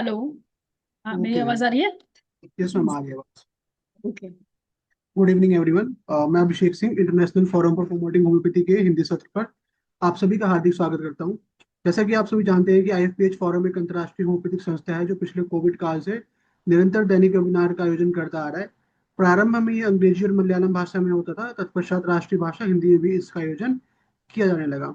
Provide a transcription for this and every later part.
Hello. हाँ, मेरी okay ma'am. आवाज आ रही है? यस मैम, आ गया बात। ओके। Good evening everyone. मैं Abhishek Singh, international forum for promoting homeopathy के हिंदी सत्र पर आप सभी का हार्दिक स्वागत करता हूं। जैसा कि आप सभी जानते हैं कि आईएफपीएच फोरम एक अंतर्राष्ट्रीय होम्योपैथिक संस्था है जो पिछले कोविड काल से निरंतर दैनिक वेबिनार का आयोजन करता आ रहा है। प्रारंभ में ये अंग्रेजी और मलयालम भाषा में होता था, तत्पश्चात राष्ट्रीय भाषा हिंदी में भी इसका आयोजन किया जाने लगा।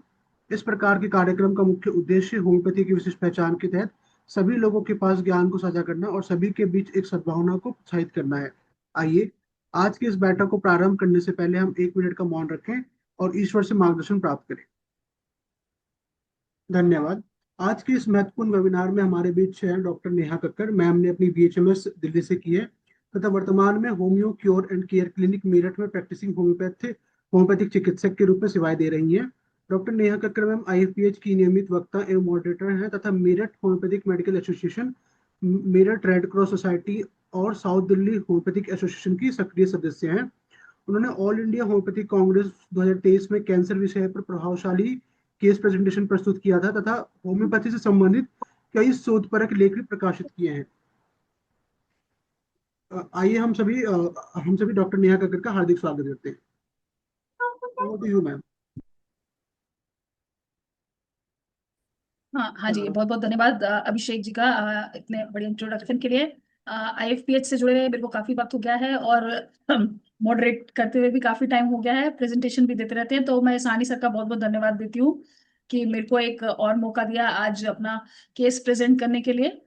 इस प्रकार के कार्यक्रम का मुख्य उद्देश्य होम्योपैथी की विशिष्ट पहचान के तहत सभी लोगों के पास ज्ञान को साझा करना और सभी के बीच एक सद्भावना को प्रोत्साहित करना है। आइए आज की इस बैठक को प्रारंभ करने से पहले हम 1 मिनट का मौन रखें और ईश्वर से मार्गदर्शन प्राप्त करें। धन्यवाद। आज के इस महत्वपूर्ण वेबिनार में हमारे बीच हैं डॉक्टर नेहा कक्कर। मैम ने अपनी बीएचएमएस दिल्ली से की है तथा वर्तमान में homeo cure and care clinic Meerut में प्रैक्टिसिंग होम्योपैथिक चिकित्सक के रूप में सेवाएं दे रही हैं। डॉक्टर नेहा कक्कर मैम आईएफपीएच की नियमित वक्ता एवं मॉडरेटर हैं तथा Meerut homeopathic medical association, Meerut red cross society और साउथ दिल्ली होम्योपैथिक एसोसिएशन की सक्रिय सदस्य हैं। उन्होंने ऑल इंडिया होम्योपैथिक कांग्रेस 2023 में कैंसर विषय पर प्रभावशाली केस प्रेजेंटेशन प्रस्तुत किया था तथा होम्योपैथी से संबंधित कई शोधपरक लेख भी प्रकाशित किए हैं। आइए हम सभी डॉक्टर नेहा कक्कर का हार्दिक स्वागत करते हैं। Over to you ma'am. हाँ हाँ जी, बहुत बहुत धन्यवाद अभिषेक जी का इतने बड़े इंट्रोडक्शन के लिए। आईएफपीएच से जुड़े हुए मेरे को काफी वक्त हो गया है और मॉडरेट करते हुए भी काफी टाइम हो गया है, प्रेजेंटेशन भी देते रहते हैं, तो मैं सानी सर का बहुत बहुत धन्यवाद देती हूँ कि मेरे को एक और मौका दिया आज अपना केस प्रेजेंट करने के लिए।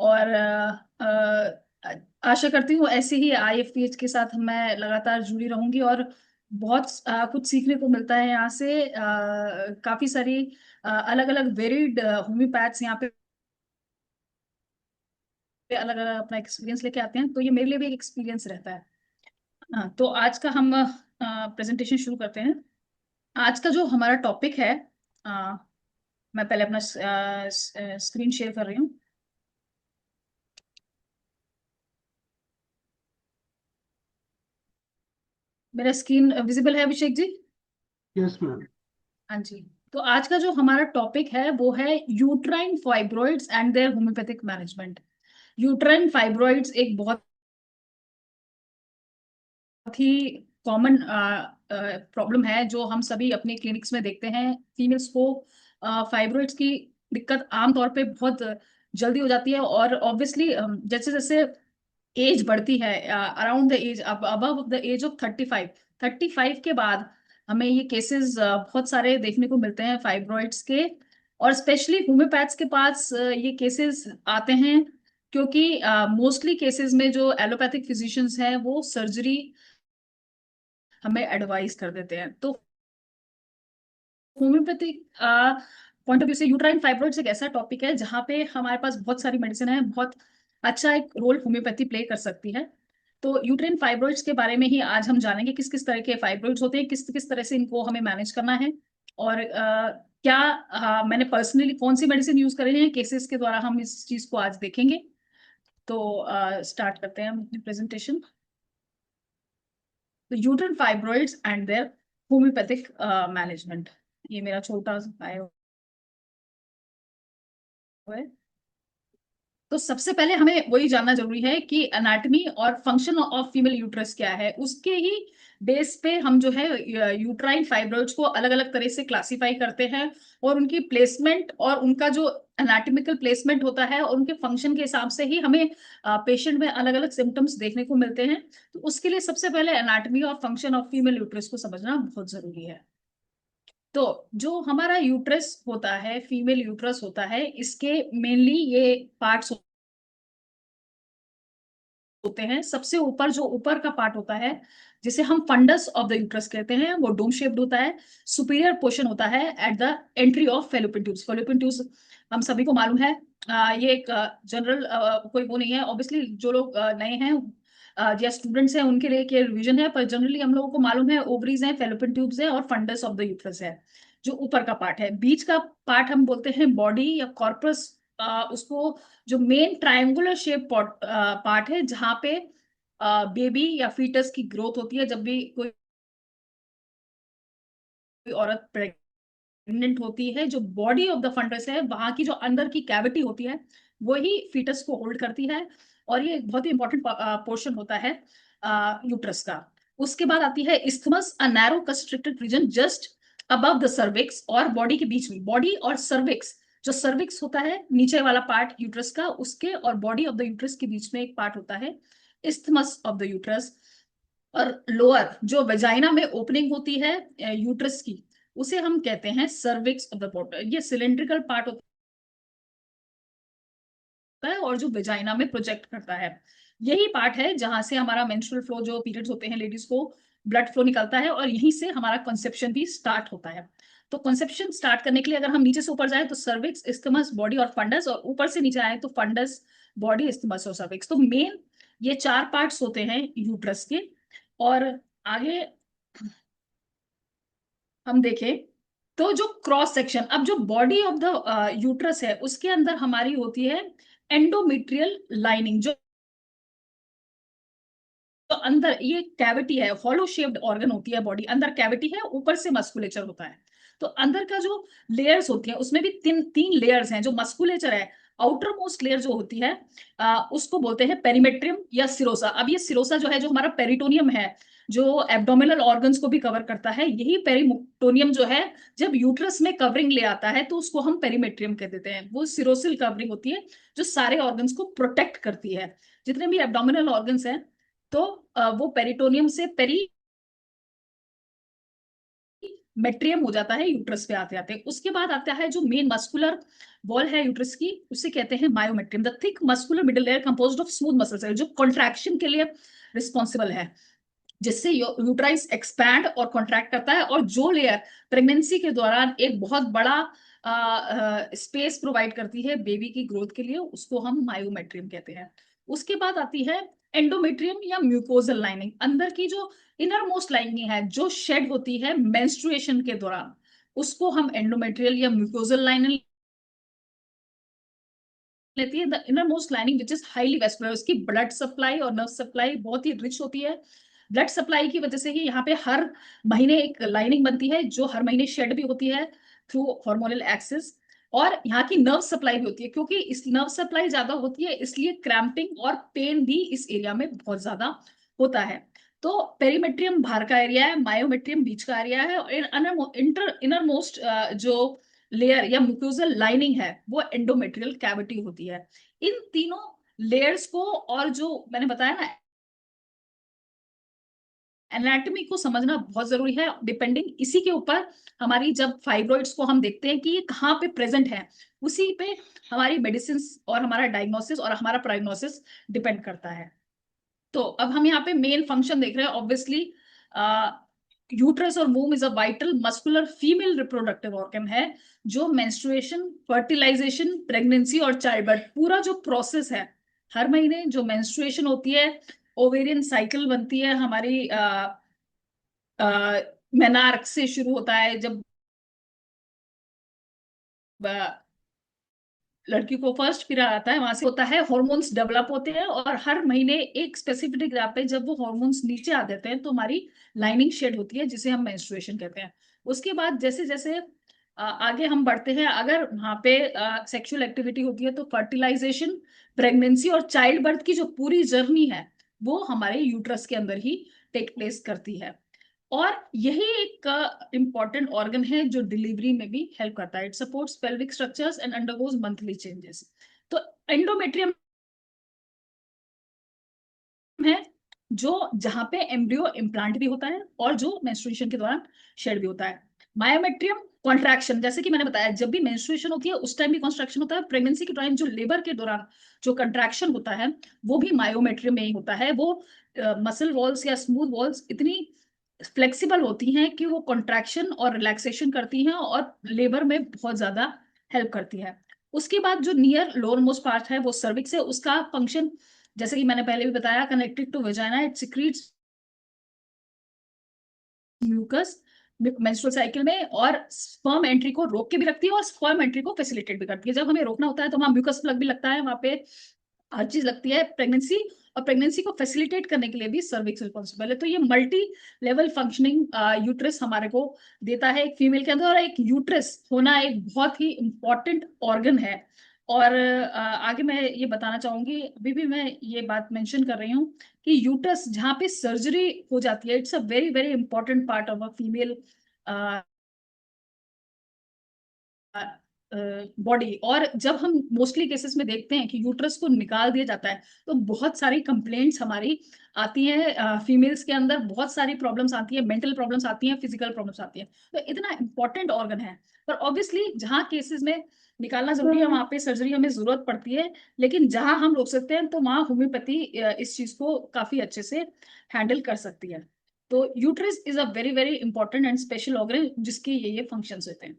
और आशा करती हूँ ऐसे ही आईएफपीएच के साथ मैं लगातार जुड़ी रहूंगी और बहुत कुछ सीखने को मिलता है यहाँ से। काफी सारी अलग अलग वेरिड होम्योपैथ्स यहाँ पे अलग अलग अपना एक्सपीरियंस लेके आते हैं, तो ये मेरे लिए भी एक एक्सपीरियंस रहता है। तो आज का हम प्रेजेंटेशन शुरू करते हैं। आज का जो हमारा टॉपिक है, अ, मैं पहले अपना स्क्रीन शेयर कर रही हूँ। मेरा स्क्रीन विजिबल है अभिषेक जी? Yes ma'am. हाँ जी। तो आज का जो हमारा टॉपिक है वो है uterine fibroids and their homeopathic management. Uterine fibroids एक बहुत ही कॉमन प्रॉब्लम है जो हम सभी अपने क्लिनिक्स में देखते हैं। फीमेल्स को फाइब्रॉइड्स की दिक्कत आमतौर पे बहुत जल्दी हो जाती है और ऑब्वियसली जैसे जैसे एज बढ़ती है, around the age above the age of 35, 35 के बाद हमें ये केसेस बहुत सारे देखने को मिलते हैं फाइब्रॉइड्स के। और स्पेशली होम्योपैथ्स के पास ये केसेस आते हैं क्योंकि मोस्टली केसेस में जो एलोपैथिक फिजिशियंस हैं वो सर्जरी हमें एडवाइस कर देते हैं। तो होम्योपैथिक पॉइंट ऑफ व्यू से यूट्राइन फाइब्रॉइड्स एक ऐसा टॉपिक है जहाँ पे हमारे पास बहुत सारी मेडिसिन है, बहुत अच्छा एक रोल होम्योपैथी प्ले कर सकती है। तो यूट्राइन फाइब्रॉइड्स के बारे में ही आज हम जानेंगे किस किस तरह के फाइब्रॉइड्स होते हैं, किस किस तरह से इनको हमें मैनेज करना है और क्या मैंने पर्सनली कौन सी मेडिसिन यूज करे हैं केसेस के द्वारा, हम इस चीज को आज देखेंगे। तो स्टार्ट करते हैं हम अपनी प्रेजेंटेशन। तो uterine fibroids and their homeopathic management, ये मेरा छोटा सा bio है। तो सबसे पहले हमें वही जानना जरूरी है कि एनाटॉमी और फंक्शन ऑफ फीमेल यूट्रस क्या है, उसके ही बेस पे हम जो है यूट्राइन फाइब्रॉइड्स को अलग अलग तरह से क्लासिफाई करते हैं और उनकी प्लेसमेंट और उनका जो एनाटॉमिकल प्लेसमेंट होता है और उनके फंक्शन के हिसाब से ही हमें पेशेंट में अलग अलग सिम्टम्स देखने को मिलते हैं। तो उसके लिए सबसे पहले एनाटॉमी और फंक्शन ऑफ फीमेल यूट्रस को समझना बहुत जरूरी है। तो जो हमारा यूट्रस होता है, फीमेल यूट्रस होता है, इसके मेनली ये पार्ट्स होते हैं। सबसे ऊपर जो ऊपर का पार्ट होता है जिसे हम फंडस ऑफ द यूट्रस कहते हैं, वो डोम शेप्ड होता है। सुपीरियर पोर्शन होता है at the entry of fallopian tubes. Fallopian tubes हम सभी को मालूम है, ये एक जनरल कोई वो नहीं है। ऑब्वियसली जो लोग नए हैं या स्टूडेंट्स हैं उनके लिए केयर रिवीजन है, पर जनरली हम लोगों को मालूम है ओवरीज हैं, फेलोपियन ट्यूब्स है और फंडस ऑफ द यूट्रस है जो ऊपर का पार्ट है। बीच का पार्ट हम बोलते हैं बॉडी या कॉर्पस। उसको जो मेन ट्रायंगुलर शेप पार्ट है जहां पे बेबी या फीटस की ग्रोथ होती है। जब भी कोई औरत प्रेग्नेंट होती है, जो बॉडी ऑफ द फंडस है, वहां की जो अंदर की कैविटी होती है, वही फीटस को होल्ड करती है, और ये एक बहुत ही इंपॉर्टेंट पोर्शन होता है यूट्रस का। उसके बाद आती है isthmus, a narrow constricted region just above the cervix, और बॉडी के बीच में, बॉडी और सर्विक्स, जो सर्विक्स होता है नीचे वाला पार्ट यूट्रस का, उसके और बॉडी ऑफ द यूट्रस के बीच में एक पार्ट होता है इस्थमस ऑफ द यूट्रस। और लोअर जो वेजाइना में ओपनिंग होती है यूट्रस की, उसे हम कहते हैं सर्विक्स ऑफ द बॉटम। ये सिलेंड्रिकल पार्ट होता है और जो वेजाइना में प्रोजेक्ट करता है, यही पार्ट है जहां से हमारा मेंस्ट्रुअल फ्लो, जो पीरियड्स होते हैं लेडीज को, ब्लड फ्लो निकलता है, और यहीं से हमारा कंसेप्शन भी स्टार्ट होता है। तो कंसेप्शन स्टार्ट करने के लिए अगर हम नीचे से ऊपर जाए तो सर्विक्स, इस्थमस, बॉडी और फंडस, और ऊपर से नीचे आए तो फंडस, बॉडी, इस्थमस और सर्विक्स। तो मेन ये चार पार्ट्स होते हैं यूट्रस के। और आगे हम देखें तो जो क्रॉस सेक्शन, अब जो बॉडी ऑफ द यूट्रस है उसके अंदर हमारी होती है एंडोमेट्रियल लाइनिंग, जो तो अंदर ये कैविटी है, हॉलो शेप्ड ऑर्गन होती है बॉडी, अंदर कैविटी है, ऊपर से मस्कुलेचर होता है। तो अंदर का जो लेयर्स होती है उसमें भी तीन तीन लेयर्स हैं। जो मस्कुलेचर है, आउटर मोस्ट लेयर जो होती है उसको बोलते हैं पेरिमेट्रियम या सिरोसा। अब ये सिरोसा जो है, जो हमारा पेरिटोनियम है, जो एब्डोमिनल ऑर्गन्स को भी कवर करता है, यही पेरिटोनियम जो है जब यूट्रस में कवरिंग ले आता है तो उसको हम पेरिमेट्रियम कह देते हैं। वो सिरोसिल कवरिंग होती है जो सारे ऑर्गन्स को प्रोटेक्ट करती है, जितने भी एब्डोमिनल ऑर्गन्स हैं। तो वो पेरिटोनियम से मेट्रियम हो जाता है यूट्रस पे आते आते। उसके बाद आता है जो मेन मस्कुलर वॉल है यूट्रस की, उसे कहते हैं myometrium, the thick muscular middle layer composed of smooth muscle cell, जो कॉन्ट्रैक्शन के लिए रिस्पॉन्सिबल है, जिससे यूट्राइस एक्सपैंड और कॉन्ट्रैक्ट करता है, और जो लेयर प्रेगनेंसी के दौरान एक बहुत बड़ा स्पेस प्रोवाइड करती है बेबी की ग्रोथ के लिए, उसको हम मायोमेट्रियम कहते हैं। उसके बाद आती है एंडोमेट्रियम या म्यूकोजल लाइनिंग, अंदर की जो इनर मोस्ट लाइनिंग है जो शेड होती है मेंस्ट्रुएशन के दौरान, उसको हम एंडोमेट्रियल या म्यूकोजल लाइनिंग लेती है। The inner most lining which is highly vascular, उसकी ब्लड सप्लाई और नर्व सप्लाई बहुत ही रिच होती है। ब्लड सप्लाई की वजह से ही यहाँ पे हर महीने एक लाइनिंग बनती है, जो हर महीने शेड भी होती है थ्रू हार्मोनल एक्सेस। और यहाँ की नर्व सप्लाई भी होती है, क्योंकि इस नर्व सप्लाई ज्यादा होती है इसलिए क्रैम्पिंग और पेन भी इस एरिया में बहुत ज्यादा होता है। तो पेरीमेट्रियम बाहर का एरिया है, मायोमेट्रियम बीच का एरिया है, और इनर मोस्ट जो लेयर या म्यूकोजल लाइनिंग है वो एंडोमेट्रियल कैविटी होती है। इन तीनों लेयर्स को, और जो मैंने बताया ना, एनाटॉमी को समझना बहुत जरूरी है। डिपेंडिंग इसी के ऊपर हमारी, जब फाइब्रॉइड्स को हम देखते हैं कि ये कहाँ पे प्रेजेंट है, उसी पे हमारी मेडिसिन और हमारा डायग्नोसिस और हमारा प्राइग्नोसिस डिपेंड करता है। तो अब हम यहाँ पे मेन फंक्शन देख रहे हैं। ऑब्वियसली यूट्रस और womb is a vital muscular female reproductive organ है, जो मेंस्ट्रुएशन, फर्टिलाइजेशन, प्रेगनेंसी और चाइल्ड बर्थ, पूरा जो प्रोसेस है, हर महीने जो मेंस्ट्रुएशन होती है, ओवेरियन साइकिल बनती है हमारी, मेनार्क से शुरू होता है, जब लड़की को फर्स्ट पीरियड आता है, वहां से होता है हार्मोन्स डेवलप होते हैं, और हर महीने एक स्पेसिफिक ग्राफ पे जब वो हार्मोन्स नीचे आ जाते हैं तो हमारी लाइनिंग शेड होती है, जिसे हम मेंस्ट्रुएशन कहते हैं। उसके बाद जैसे जैसे आगे हम बढ़ते हैं, अगर वहां पे सेक्सुअल एक्टिविटी होती है तो फर्टिलाइजेशन, प्रेगनेंसी और चाइल्ड बर्थ की जो पूरी जर्नी है वो हमारे यूट्रस के अंदर ही टेक प्लेस करती है। और यही एक इंपॉर्टेंट ऑर्गन है जो डिलीवरी में भी हेल्प करता है। It supports pelvic structures and undergoes monthly changes. तो एंडोमेट्रियम है जो, जहां पे एम्ब्रियो इम्प्लांट भी होता है और जो मेंस्ट्रुएशन के दौरान शेड भी होता है। मायोमेट्रियम कॉन्ट्रैक्शन, जैसे कि मैंने बताया, जब भी मेंस्ट्रुएशन होती है उस टाइम भी कॉन्ट्रैक्शन होता है। प्रेगनेंसी के दौरान, जो लेबर के दौरान जो कंट्रैक्शन होता है, वो भी मायोमेट्रियम में ही होता है। वो मसल वॉल्स या स्मूथ वॉल्स इतनी फ्लेक्सिबल होती हैं कि वो कॉन्ट्रैक्शन और रिलैक्सेशन करती हैं और लेबर में बहुत ज्यादा हेल्प करती है। उसके बाद जो नियर लोअर मोस्ट पार्ट है वो सर्विक्स है। उसका फंक्शन, जैसे कि मैंने पहले भी बताया, connected to vagina, it secretes mucus menstrual cycle में, और स्पर्म एंट्री को रोक के भी रखती है और स्पर्म एंट्री को फैसिलिटेट भी करती है। जब हमें रोकना होता है तो वहां म्यूकस प्लग भी लगता है, वहां पे हर चीज लगती है प्रेगनेंसी, और प्रेगनेंसी को फैसिलिटेट करने के लिए भी सर्विक्स रिस्पॉन्सिबल है। तो ये मल्टी लेवल फंक्शनिंग यूट्रस हमारे को देता है एक फीमेल के अंदर। और एक यूट्रस होना एक बहुत ही इंपॉर्टेंट ऑर्गन है और आगे मैं ये बताना चाहूंगी, अभी भी मैं ये बात मेंशन कर रही हूँ कि यूट्रस जहाँ पे सर्जरी हो जाती है, it's a very very important part of a female body. और जब हम मोस्टली केसेस में देखते हैं कि यूट्रस को निकाल दिया जाता है, तो बहुत सारी कंप्लेंट्स हमारी आती हैं, फीमेल्स के अंदर बहुत सारी प्रॉब्लम्स आती है, मेंटल प्रॉब्लम्स आती हैं, फिजिकल प्रॉब्लम्स आती हैं। तो इतना इंपॉर्टेंट ऑर्गन है, पर ऑब्वियसली जहाँ केसेस में निकालना जरूरी है वहां पे सर्जरी हमें जरूरत पड़ती है, लेकिन जहां हम रोक सकते हैं तो वहां होम्योपैथी इस चीज को काफी अच्छे से हैंडल कर सकती है। तो uterus is a very very important and special organ जिसके ये फंक्शंस होते हैं।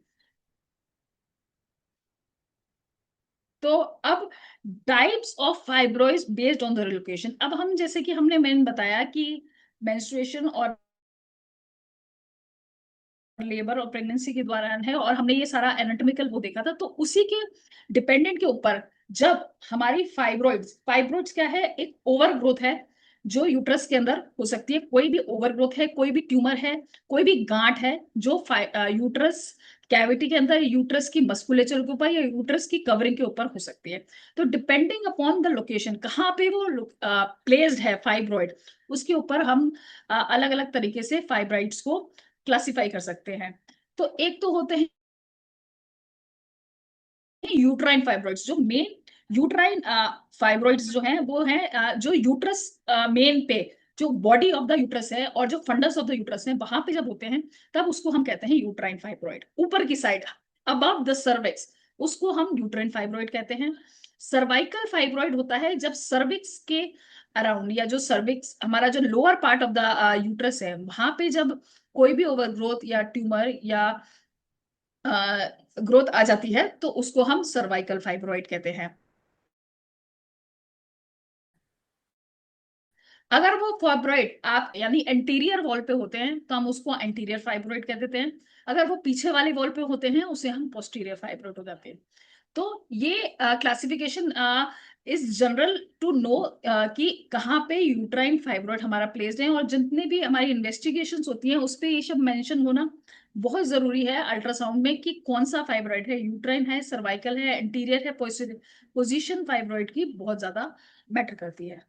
तो अब types of fibroids based on the location. अब हम जैसे कि हमने मैंने बताया कि मेंस्ट्रुएशन और लेबर और प्रेगनेंसी के दौरान है, और हमने ये सारा एनाटॉमिकल वो देखा था, तो उसी के डिपेंडेंट के ऊपर जब हमारी फाइब्रॉइड्स फाइब्रॉइड्स क्या है, एक ओवर ग्रोथ है जो यूट्रस के अंदर हो सकती है। कोई भी ओवर ग्रोथ है, कोई भी ट्यूमर है, कोई भी गांठ है जो यूट्रस कैविटी के अंदर यूट्रस की मस्कुलेचर के ऊपर या यूट्रस की कवरिंग के ऊपर हो सकती है। तो डिपेंडिंग अपॉन द लोकेशन कहाँ पे वो प्लेस्ड है फाइब्रॉइड, उसके ऊपर हम अलग अलग तरीके से फाइब्रॉइड्स को क्लासिफाई कर सकते हैं। तो एक तो होते हैं यूट्राइन फाइब्रॉइड्स, जो मेन यूट्राइन फाइब्रॉइड्स जो हैं वो हैं जो यूट्रस मेन पे, जो बॉडी ऑफ द यूट्रस है और जो फंडस ऑफ द यूट्रस है वहां पे जब होते हैं तब उसको हम कहते हैं यूट्राइन फाइब्रॉइड। ऊपर की साइड अबव द सर्विक्स उसको हम यूट्राइन फाइब्रॉइड कहते हैं। सर्वाइकल फाइब्रॉइड होता है जब सर्विक्स के अराउंड, या जो सर्विक्स हमारा जो lower part of the uterus है वहां पे जब कोई भी ओवरग्रोथ या ट्यूमर या ग्रोथ आ जाती है तो उसको हम सर्वाइकल फाइब्रॉइड कहते हैं। अगर वो फाइब्रॉइड आप यानी एंटीरियर वॉल पे होते हैं तो हम उसको एंटीरियर फाइब्रॉइड कह देते हैं। अगर वो पीछे वाले वॉल पे होते हैं उसे हम पोस्टीरियर फाइब्रॉइड हो जाते हैं। तो ये classification is general to know कि कहाँ पे यूट्राइन फाइब्रॉइड हमारा प्लेस्ड है, और जितने भी हमारी इन्वेस्टिगेशंस होती हैं उस पे ये सब मेंशन होना बहुत जरूरी है अल्ट्रासाउंड में कि कौन सा फाइब्रॉइड है, यूट्राइन है, सर्वाइकल है, एंटीरियर है। पोजीशन फाइब्रॉइड की बहुत ज्यादा मैटर करती है।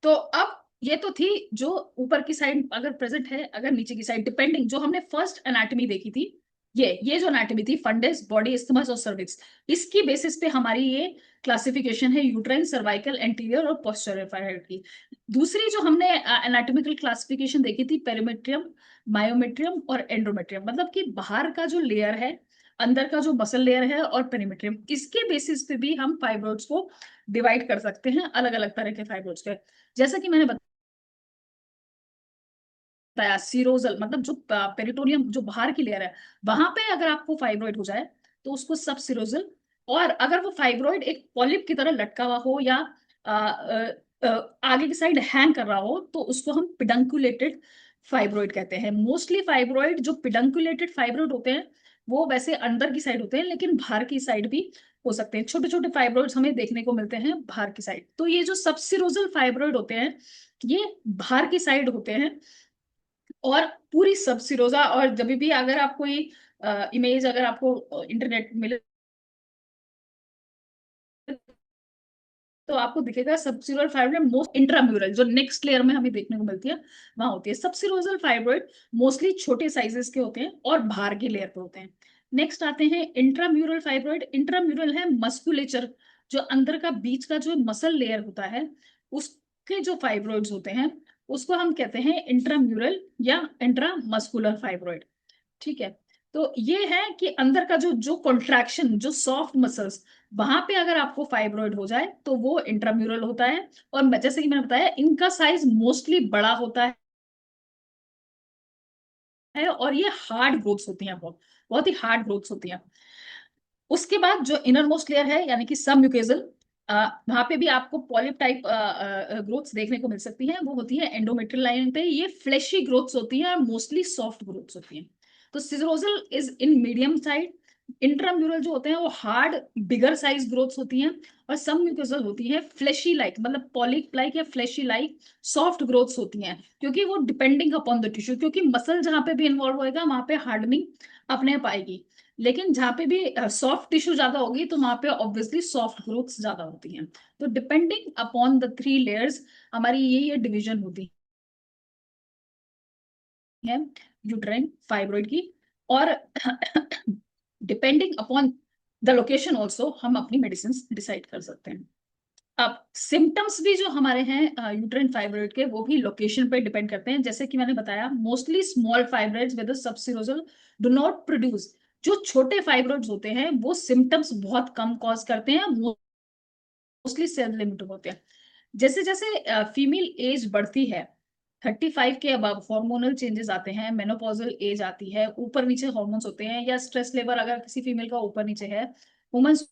तो अब ये तो थी जो ऊपर की साइड अगर प्रेजेंट है, अगर नीचे की साइड डिपेंडिंग, जो हमने फर्स्ट एनाटॉमी देखी थी, ये जो एनाटॉमी थी फंडस बॉडी इस्थमस और सर्विक्स, इसकी बेसिस पे हमारी ये क्लासिफिकेशन है यूट्राइन सर्वाइकल एंटीरियर और पोस्टीरियर फाइब्रॉइड की। दूसरी जो हमने एनाटॉमिकल क्लासिफिकेशन देखी थी पेरिमेट्रियम, मायोमेट्रियम और एंडोमेट्रियम, मतलब कि बाहर का जो लेयर है, अंदर का जो मसल लेयर है, और पेरिमेट्रियम, इसके बेसिस पे भी हम फाइब्रॉइड्स को डिवाइड कर सकते हैं अलग अलग तरह के फाइब्रॉइड्स के। जैसा कि मैंने बताया सीरोजल मतलब जो पेरिटोनियम जो बाहर की लेयर है वहां पे अगर आपको फाइब्रॉइड हो जाए तो उसको सब सिरोजल, और अगर वो फाइब्रॉइड एक पॉलिप की तरह लटका हुआ हो या आ, आ, आगे की साइड हैंग कर रहा हो तो उसको हम पिडंकुलेटेड फाइब्रॉइड कहते हैं। मोस्टली फाइब्रॉइड जो पिडंकुलेटेड फाइब्रॉइड होते हैं वो वैसे अंदर की साइड होते हैं, लेकिन बाहर की साइड भी हो सकते हैं। छोटे छोटे फाइब्रॉइड्स हमें देखने को मिलते हैं बाहर की साइड। तो ये जो सबसिरोजल फाइब्रॉइड होते हैं ये बाहर की साइड होते हैं। और पूरी सब सिरोजा, और जब भी अगर आप कोई इमेज अगर आपको इंटरनेट मिले तो आपको दिखेगा सबसिरोजल फाइब्रोइड मोस्ट इंट्राम्यूरल, जो नेक्स्ट लेयर में हमें देखने को मिलती है वहां होती है। सबसिरोजल फाइब्रोइड मोस्टली छोटे साइजेस के होते हैं और बाहर के लेयर पे होते हैं। नेक्स्ट आते हैं इंट्राम्यूरल फाइब्रोइड। इंट्राम्यूरल है मस्कुलेचर, जो अंदर का बीच का जो मसल लेयर होता है उसके जो फाइब्रोइड्स होते हैं उसको हम कहते हैं इंट्राम्यूरल या इंट्रामस्कुलर फाइब्रोइड। ठीक है। तो ये है कि अंदर का जो जो कॉन्ट्रैक्शन, जो सॉफ्ट मसल्स, वहां पे अगर आपको फाइब्रॉइड हो जाए तो वो इंट्राम्यूरल होता है। और जैसे कि मैंने बताया इनका साइज मोस्टली बड़ा होता है और ये हार्ड ग्रोथ्स होती हैं, बहुत बहुत ही हार्ड ग्रोथ्स होती हैं। उसके बाद जो इनर मोस्ट लेयर है यानी कि सब म्यूकेजल, वहां पे भी आपको पॉलिप टाइप ग्रोथ्स देखने को मिल सकती हैं, वो होती है एंडोमेट्रियल लाइन पे। ये फ्लैशी ग्रोथ्स होती हैं और मोस्टली सॉफ्ट ग्रोथ्स होती हैं। तो subserosal is in medium side, intramural जो होते हैं वो हार्ड बिगर साइज ग्रोथ्स होती हैं, और सब म्यूकोसल होती है फ्लैशी लाइक, मतलब पॉलिप लाइक या फ्लैशी लाइक सॉफ्ट ग्रोथ्स होती हैं, क्योंकि वो डिपेंडिंग अपॉन द टिश्यू, क्योंकि मसल जहां पे भी इन्वॉल्व होएगा वहां पे हार्डनिंग अपने आप आएगी, लेकिन जहां पे भी सॉफ्ट टिश्यू ज्यादा होगी तो वहां पे ऑब्वियसली सॉफ्ट ग्रोथ्स ज्यादा होती हैं। तो डिपेंडिंग अपॉन द 3 लेयर्स हमारी ये डिवीजन होती है यूट्राइन फाइब्रॉइड की। और depending upon the location also हम अपनी मेडिसिन डिसाइड कर सकते हैं। अब सिम्टम्स भी जो हमारे हैं यूट्राइन फाइब्रॉइड के, वो भी लोकेशन पे डिपेंड करते हैं। जैसे कि मैंने बताया, mostly small fibroids with subserosal do not produce. जो छोटे फाइब्रॉइड्स होते हैं वो सिम्टम्स बहुत कम कॉज करते हैं, मोस्टली सेल लिमिटेड होते हैं। जैसे जैसे फीमेल एज बढ़ती है, 35 के अब हार्मोनल चेंजेस आते हैं, मेनोपॉजल एज आती है, ऊपर नीचे हार्मोन्स होते हैं, या स्ट्रेस लेवल अगर किसी फीमेल का ऊपर नीचे है, वुमेन्स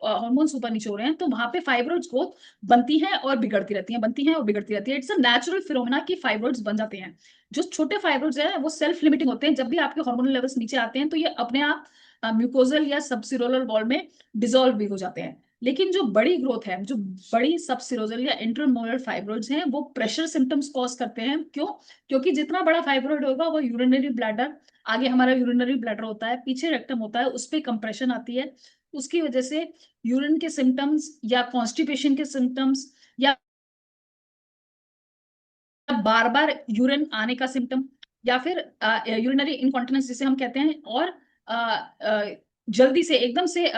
हार्मोन्स ऊपर नीचे हो रहे हैं, तो वहां पे फाइब्रॉइड्स ग्रोथ बनती है और बिगड़ती रहती है, बनती है और बिगड़ती रहती है। इट्स अ नेचुरल फिनोमेना कि फाइब्रॉइड्स बन जाते हैं। जो छोटे फाइब्रॉइड्स हैं वो सेल्फ लिमिटिंग होते हैं, जब भी आपके हार्मोनल लेवल्स नीचे आते हैं तो ये अपने आप म्यूकोजल या सबसिरोलर वॉल में डिसॉल्व भी हो जाते हैं। लेकिन जो बड़ी ग्रोथ है, जो बड़ी सबसिरोजल या इंटरमोलर फाइब्रॉइड्स हैं, वो प्रेशर सिम्टम्स कॉज करते हैं। क्यों? क्योंकि जितना बड़ा फाइब्रॉइड होगा वो यूरिनरी ब्लैडर, आगे हमारा यूरिनरी ब्लैडर होता है, पीछे रेक्टम होता है, उस पर कंप्रेशन आती है, उसकी वजह से यूरिन के सिम्टम्स या कॉन्स्टिपेशन के सिम्टम्स या बार बार यूरिन आने का सिम्टम, या फिर यूरिनरी इनकॉन्टिनेंस जिसे हम कहते हैं, और अ, अ, जल्दी से एकदम से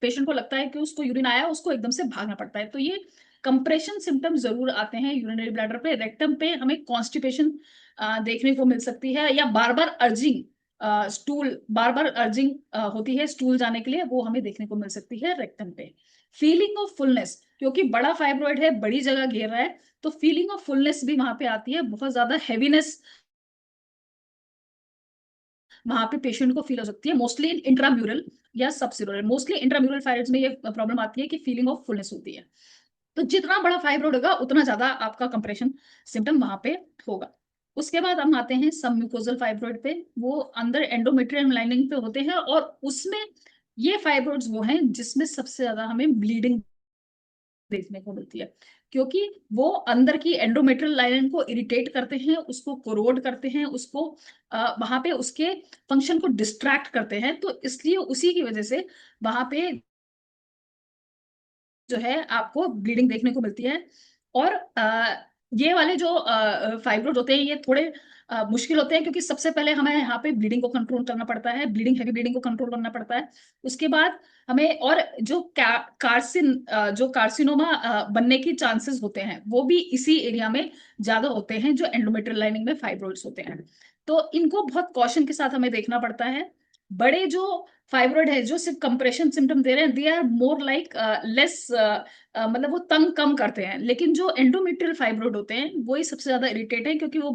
पेशेंट को लगता है कि उसको यूरिन आया, उसको एकदम से भागना पड़ता है। तो ये कंप्रेशन सिम्टम जरूर आते हैं यूरिनरी ब्लैडर पे। रेक्टम पे हमें कॉन्स्टिपेशन देखने को मिल सकती है, या बार बार अर्जिंग स्टूल, बार बार अर्जिंग होती है स्टूल जाने के लिए, वो हमें देखने को मिल सकती है रेक्टम पे। फीलिंग ऑफ फुलनेस, क्योंकि बड़ा फाइब्रॉइड है, बड़ी जगह घेर रहा है, तो फीलिंग ऑफ फुलनेस भी वहां पे आती है, बहुत ज्यादा हैवीनेस वहां पे पेशेंट को फील हो सकती है, मोस्टली इंट्राम्यूरल या सबसिरोरल। मोस्टली इंट्राम्यूरल फाइब्रॉइड्स में ये प्रॉब्लम आती है कि फीलिंग ऑफ फुलनेस होती है। तो जितना बड़ा फाइब्रॉइड होगा उतना ज्यादा आपका कंप्रेशन सिम्टम वहां पे होगा। उसके बाद हम आते हैं सबम्यूकोजल फाइब्रॉइड पे। वो अंदर एंडोमेट्रियम लाइनिंग पे होते हैं, और उसमें ये फाइब्रॉइड्स वो हैं जिसमें सबसे ज्यादा हमें ब्लीडिंग देखने को मिलती है, क्योंकि वो अंदर की एंडोमेट्रियल लाइन को इरिटेट करते हैं, उसको कोरोड करते हैं, उसको वहां पे उसके फंक्शन को डिस्ट्रैक्ट करते हैं। तो इसलिए उसी की वजह से वहां पे जो है आपको ब्लीडिंग देखने को मिलती है। और ये वाले जो फाइब्रोड होते हैं, ये थोड़े मुश्किल होते हैं, क्योंकि सबसे पहले हमें यहाँ पे ब्लीडिंग को कंट्रोल करना पड़ता है, ब्लीडिंग हैवी ब्लीडिंग को कंट्रोल करना पड़ता है। उसके बाद हमें, और जो जो कार्सिनोमा बनने की चांसेस होते हैं वो भी इसी एरिया में ज्यादा होते हैं, जो एंडोमेट्रियल लाइनिंग में फाइब्रोइड्स होते हैं। तो इनको बहुत कॉशन के साथ हमें देखना पड़ता है। बड़े जो फाइब्रॉइड है जो सिर्फ कंप्रेशन सिम्टम दे रहे हैं, they are more like less, मतलब वो तंग कम करते हैं। लेकिन जो एंडोमेट्रियल फाइब्रॉइड होते हैं वही सबसे ज्यादा इरिटेट है, क्योंकि वो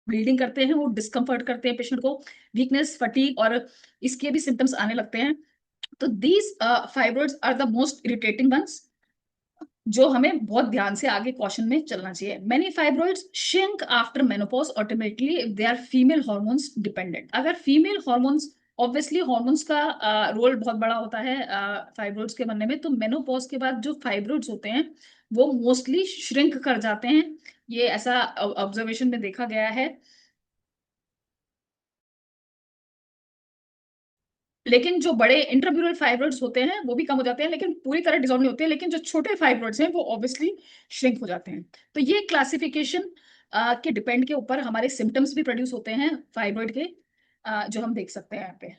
ब्लीडिंग करते हैं, वो डिस्कम्फर्ट करते हैं पेशेंट को, वीकनेस, फटीग, और इसके भी सिम्टम्स आने लगते हैं। तो these fibroids are the most irritating ones, जो हमें बहुत ध्यान से आगे क्वेश्चन में चलना चाहिए। Many fibroids shrink after menopause automatically if they are female hormones dependent. अगर फीमेल हॉर्मोन्स, ऑब्वियसली हॉर्मोन्स का रोल बहुत बड़ा होता है फाइब्रॉइड्स के बनने में, तो मेनोपॉज के बाद जो फाइब्रॉइड्स होते हैं वो मोस्टली श्रिंक कर जाते हैं। ये ऐसा ऑब्जर्वेशन में देखा गया है। लेकिन जो बड़े इंट्राम्यूरल फाइब्रॉइड्स होते हैं वो भी कम हो जाते हैं, लेकिन पूरी तरह डिसॉल्व नहीं होते हैं। लेकिन जो छोटे फाइब्रॉइड्स हैं वो ऑब्वियसली श्रिंक हो जाते हैं। तो ये क्लासिफिकेशन के डिपेंड के ऊपर हमारे सिम्टम्स भी प्रोड्यूस होते हैं फाइब्रॉइड के, जो हम देख सकते हैं यहाँ पे।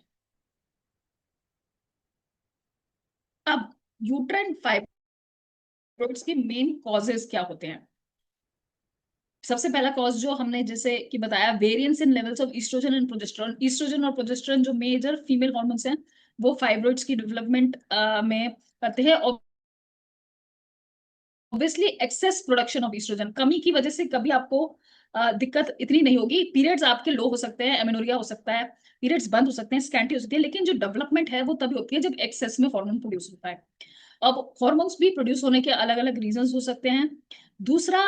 अब यूट्राइन फाइब्रॉइड्स के मेन कॉजेज क्या होते हैं? सबसे पहला कॉज जो हमने जैसे कि बताया, variance in levels of estrogen and progesterone. Estrogen और प्रोजेस्टेरोन जो मेजर फीमेल हार्मोन्स हैं, वो फाइब्रॉइड्स की डेवलपमेंट में करते हैं। Obviously excess production of estrogen, कमी की वजह से कभी आपको दिक्कत इतनी नहीं होगी। पीरियड्स आपके लो हो सकते हैं, एमेनोरिया हो सकता है, पीरियड्स बंद हो सकते हैं, स्कैंटी हो सकती है, लेकिन जो डेवलपमेंट है वो तभी होती है जब एक्सेस में हार्मोन प्रोड्यूस होता है। अब हॉर्मोन्स भी प्रोड्यूस होने के अलग अलग रीजंस हो सकते हैं। दूसरा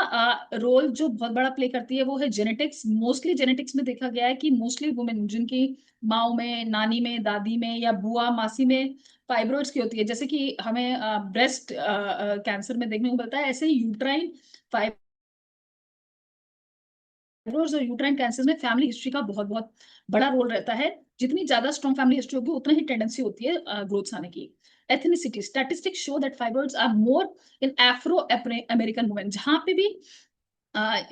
रोल जो बहुत बड़ा प्ले करती है वो है जेनेटिक्स। मोस्टली जेनेटिक्स में देखा गया है कि मोस्टली वुमेन जिनकी माओ में, नानी में, दादी में या बुआ मासी में फाइब्रोइड्स की होती है, जैसे कि हमें ब्रेस्ट कैंसर में देखने को मिलता है, ऐसे ही यूट्राइन फाइब्रोइड्स और यूट्राइन कैंसर में फैमिली हिस्ट्री का बहुत बहुत बड़ा रोल रहता है। जितनी ज्यादा स्ट्रॉन्ग फैमिली हिस्ट्री होगी उतना ही टेंडेंसी होती है ग्रोथ्स आने की। Ethnicity statistics show that fibroids are more in Afro American women. जहां पे भी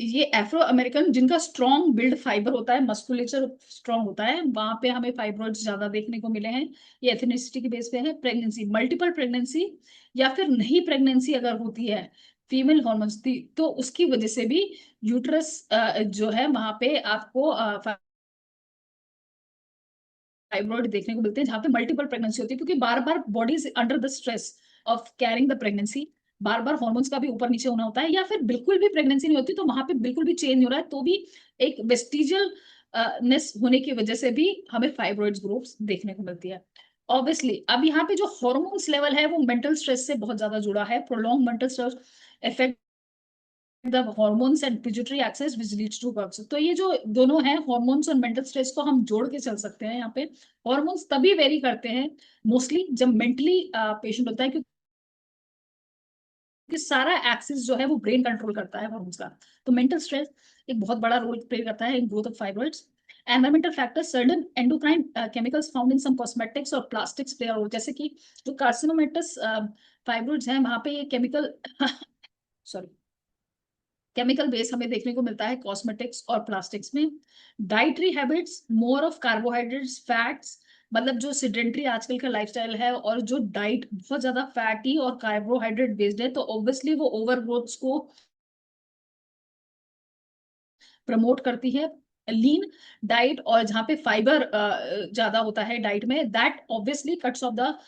ये एफ्रो अमेरिकन जिनका स्ट्रॉन्ग बिल्ड फाइबर होता है, मस्कुलेचर स्ट्रॉन्ग होता है, वहां पे हमें फाइब्रोइड्स ज्यादा देखने को मिले हैं। ये एथनिसिटी के बेस पे है। प्रेगनेंसी, मल्टीपल प्रेगनेंसी या फिर नहीं प्रेगनेंसी अगर होती है फीमेल हॉर्मोन्स की, तो उसकी वजह से भी यूट्रस जो है वहां पे आपको फाइब्रॉइड देखने को मिलते हैं, जहाँ पे मल्टीपल प्रेगनेंसी होती है, क्योंकि बार बार body is under the stress of carrying the pregnancy. बार बार हॉर्मोन्स का भी ऊपर नीचे होना होता है, या फिर बिल्कुल भी प्रेगनेंसी नहीं होती तो वहां पे बिल्कुल भी चेंज नहीं हो रहा है, तो भी एक वेस्टिजियल नेस होने की वजह से भी हमें फाइब्रॉइड्स ग्रोथ्स देखने को मिलती है। ऑब्वियसली अब यहाँ पे जो हॉर्मोन्स लेवल है वो मेंटल स्ट्रेस से बहुत ज्यादा जुड़ा है। Prolong mental stress effect the hormones and pituitary axis which leads to works. तो ये जो दोनों है हॉर्मोन्स और मेंटल स्ट्रेस को हम जोड़ के चल सकते हैं यहाँ पे। हॉर्मोन्स तभी वेरी करते हैं मोस्टली जब मेंटली पेशेंट होता है, क्योंकि सारा एक्सिस जो है वो ब्रेन कंट्रोल करता है हॉर्मोन्स का। तो मेंटल स्ट्रेस एक बहुत बड़ा रोल प्ले करता है in growth of fibroids. Environmental factors, certain endocrine chemicals found in some cosmetics और प्लास्टिक्स प्ले अ रोल। जैसे कि जो कार्सिनोमेटस फाइब्रॉइड्स हैं वहां पे ये केमिकल सॉरी केमिकल बेस हमें देखने को मिलता है कॉस्मेटिक्स और प्लास्टिक्स में। Dietary habits, more of carbohydrates, fats, मतलब जो सिडेंट्री आजकल का लाइफस्टाइल है और जो डाइट बहुत ज्यादा फैटी और कार्बोहाइड्रेट बेस्ड है, तो ऑब्वियसली वो ओवरग्रोथ को प्रमोट करती है। लीन डाइट और जहाँ पे फाइबर ज्यादा होता है डाइट में, that obviously cuts of the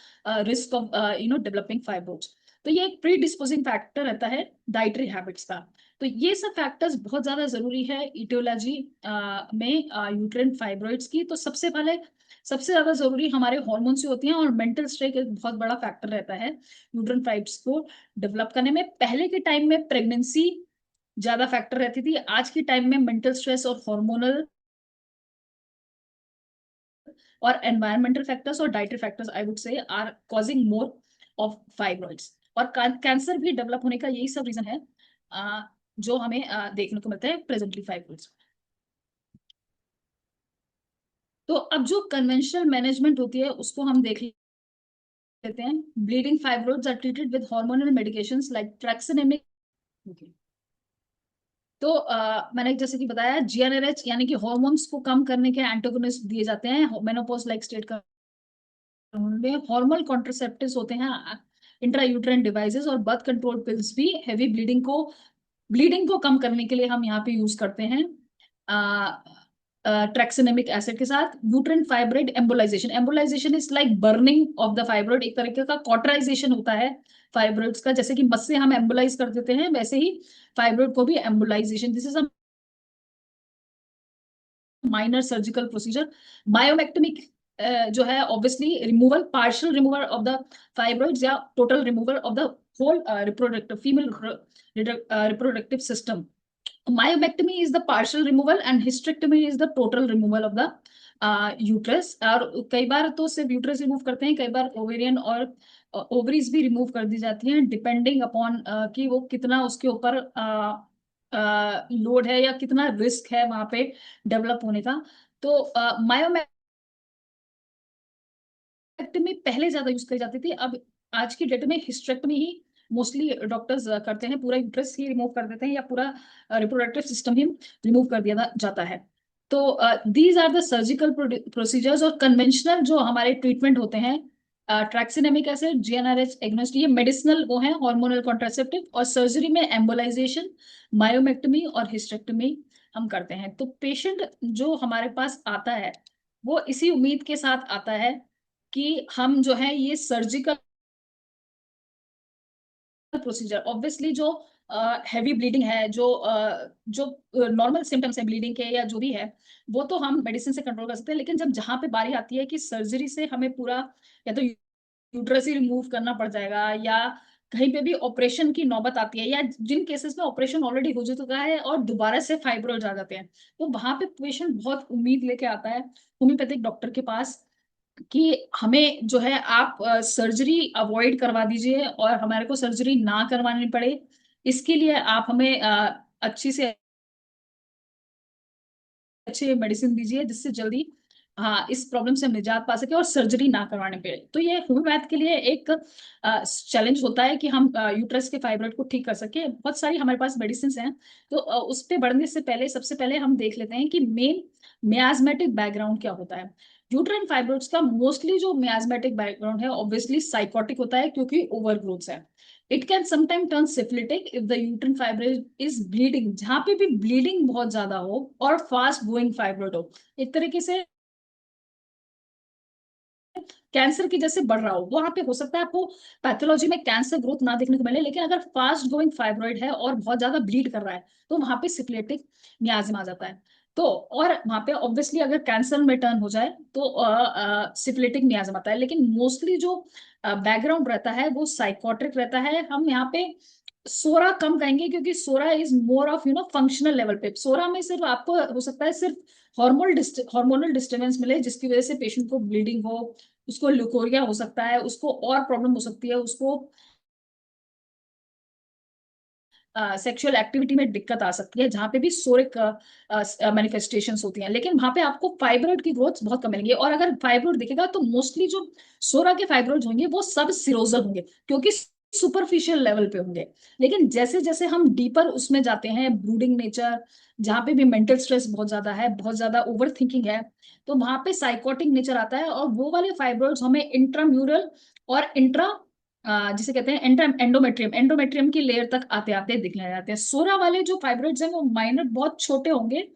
risk of developing fibroids. तो ये एक प्री डिस्पोजिंग फैक्टर रहता है डाइटरी हैबिट्स का। तो ये सब फैक्टर्स बहुत ज्यादा जरूरी है इटियोलॉजी में यूट्राइन फाइब्रोइड्स की। तो सबसे ज्यादा जरूरी हमारे हॉर्मोन्स से होती हैं, और मेंटल स्ट्रेस एक बहुत बड़ा फैक्टर रहता है यूट्राइन फाइब्रोइड्स को डेवलप करने में। पहले के टाइम में प्रेगनेंसी ज्यादा फैक्टर रहती थी, आज की टाइम में मेंटल स्ट्रेस और हार्मोनल और एनवायरमेंटल फैक्टर्स और dietary factors I would say are causing more of fibroids. और कैंसर भी डेवलप होने का यही सब रीजन है जो हमें देखने को मिलता है प्रेजेंटली फाइब्रॉइड्स। तो अब जो कन्वेंशनल मैनेजमेंट होती है उसको हम देख लेते हैं। Bleeding fibroids are treated with hormonal medications like tranexamic. तो मैंने जैसे कि बताया जीएनआरएच यानी कि हॉर्मोन्स को कम करने के एंटागोनिस्ट दिए जाते हैं मेनोपॉज लाइक स्टेट का। उनमें हॉर्मोनल कॉन्ट्रासेप्टिव्स होते हैं, इंट्रायूट्राइन डिवाइसेस और बर्थ कंट्रोल पिल्स भी हैवी ब्लीडिंग को कम करने के लिए हम यहाँ पे यूज करते हैं ट्रैक्सिनेमिक एसिड के साथ। Uterine fibroid embolisation, embolisation is like burning of the fibroid, एक तरीके का कॉटराइजेशन होता है फाइब्रोइड्स का। जैसे कि मस्से हम एम्बोलाइज कर देते हैं, वैसे ही फाइब्रोइड को भी embolisation. This is a minor surgical procedure. Myomectomy जो है obviously removal, partial removal of the fibroids या total removal of the whole reproductive female reproductive system. myomectomy is the partial removal and hysterectomy is the total removal of the uterus। और कई बार तो सिर्फ uterus remove करते हैं, कई बार ovarian और ovaries भी रिमूव कर दी जाती हैं, डिपेंडिंग अपॉन कि वो कितना उसके ऊपर लोड है या कितना रिस्क है वहां पे डेवलप होने का। तो मायोमेक्टमी पहले ज्यादा यूज करी जाती थी, अब आज की डेट में हिस्टेरेक्टमी ही मोस्टली डॉक्टर्स करते हैं। पूरा यूट्रस ही रिमूव कर देते हैं या पूरा रिप्रोडक्टिव सिस्टम ही रिमूव कर दिया जाता है। तो these are the surgical procedures. और कन्वेंशनल जो हमारे ट्रीटमेंट होते हैं, ट्रैक्सिनेमिक एसिड, जीएनआरएच एग्नोस्ट, ये मेडिसिनल वो है हार्मोनल कॉन्ट्रासेप्टिव। और सर्जरी में एम्बोलाइजेशन, मायोमेक्टमी और हिस्टेरेक्टमी हम करते हैं। तो पेशेंट जो हमारे पास आता है वो इसी उम्मीद के साथ आता है कि हम जो है ये सर्जिकल प्रोसीजर, ऑब्वियसली जो हैवी ब्लीडिंग है, जो नॉर्मल सिम्टम्स है ब्लीडिंग के या जो भी है, वो तो हम मेडिसिन से कंट्रोल कर सकते हैं। लेकिन जब जहां पे बारी आती है कि सर्जरी से हमें पूरा या तो यूट्रस ही रिमूव करना पड़ जाएगा या कहीं पे भी ऑपरेशन की नौबत आती है, या जिन केसेस में ऑपरेशन ऑलरेडी हो चुका है और दोबारा से फाइब्रॉइड आ जाते हैं, तो वहां पे पेशेंट बहुत उम्मीद लेके आता है होम्योपैथिक डॉक्टर के पास कि हमें जो है आप सर्जरी अवॉइड करवा दीजिए और हमारे को सर्जरी ना करवानी पड़े, इसके लिए आप हमें अच्छी से अच्छे मेडिसिन दीजिए जिससे जल्दी हाँ इस प्रॉब्लम से हम निजात पा सके और सर्जरी ना करवाने पे। तो ये होम्योपैथ के लिए एक चैलेंज होता है कि हम यूट्रस के फाइब्रॉइड को ठीक कर सके। बहुत सारी हमारे पास मेडिसिन हैं, तो उस पे बढ़ने से पहले सबसे पहले हम देख लेते हैं कि मेन मियाज्मेटिक बैकग्राउंड क्या होता है। यूट्राइन फाइब्रॉइड्स का मोस्टली जो मियाज्मेटिक बैकग्राउंड है ऑब्वियसली साइकोटिक होता है, क्योंकि ओवरग्रोथ है। It can sometime turn syphilitic if the uterine fibroid is bleeding, जहां पे भी ब्लीडिंग बहुत ज्यादा हो और फास्ट गोइंग फाइब्रोइड हो, एक तरीके से कैंसर की जैसे बढ़ रहा हो। वहां पे हो सकता है आपको पैथोलॉजी में कैंसर ग्रोथ ना देखने को मिले, लेकिन अगर फास्ट ग्रोइंग फाइब्रोइड है और बहुत ज्यादा ब्लीड कर रहा है तो वहां पे सिफिलिटिक मियाजिम आ जाता है। तो और वहां पे ऑब्वियसली अगर कैंसर में टर्न हो जाए तो सिफिलिटिक मियाजिम आता है, लेकिन मोस्टली जो बैकग्राउंड रहता है वो साइकोट्रिक रहता है। हम यहाँ पे सोरा कम कहेंगे, क्योंकि psora is more of functional level पे। सोरा में सिर्फ आपको हो सकता है सिर्फ हार्मोनल डिस्टर्बेंस मिले, जिसकी वजह से पेशेंट को ब्लीडिंग हो, उसको ल्यूकोरिया हो सकता है, उसको और प्रॉब्लम हो सकती है, उसको सेक्सुअल एक्टिविटी में दिक्कत आ सकती है, जहां पे भी सोरिक मैनिफेस्टेशंस होती हैं। लेकिन वहां पे आपको फाइब्रोइड की ग्रोथ बहुत कम मिलेंगी, और अगर फाइब्रोइड दिखेगा तो मोस्टली जो सोरा के फाइब्रोइड होंगे वो सब सिरोजल होंगे, क्योंकि सुपरफिशियल लेवल पे होंगे। लेकिन जैसे जैसे हम डीपर उसमें जाते हैं, ब्रूडिंग नेचर, जहाँ पे भी मेंटल स्ट्रेस बहुत ज्यादा है, बहुत ज्यादा ओवर थिंकिंग है, तो वहां पे साइकोटिक नेचर आता है, और वो वाले फाइब्रोइड्स हमें इंट्राम्यूरल और इंट्रा जिसे कहते हैं एंडोमेट्रियम एंडोमेट्रियम की लेयर तक आते आते दिखने जाते हैं। सोरा वाले जो फाइब्रोइड्स हैं वो माइनर बहुत छोटे होंगे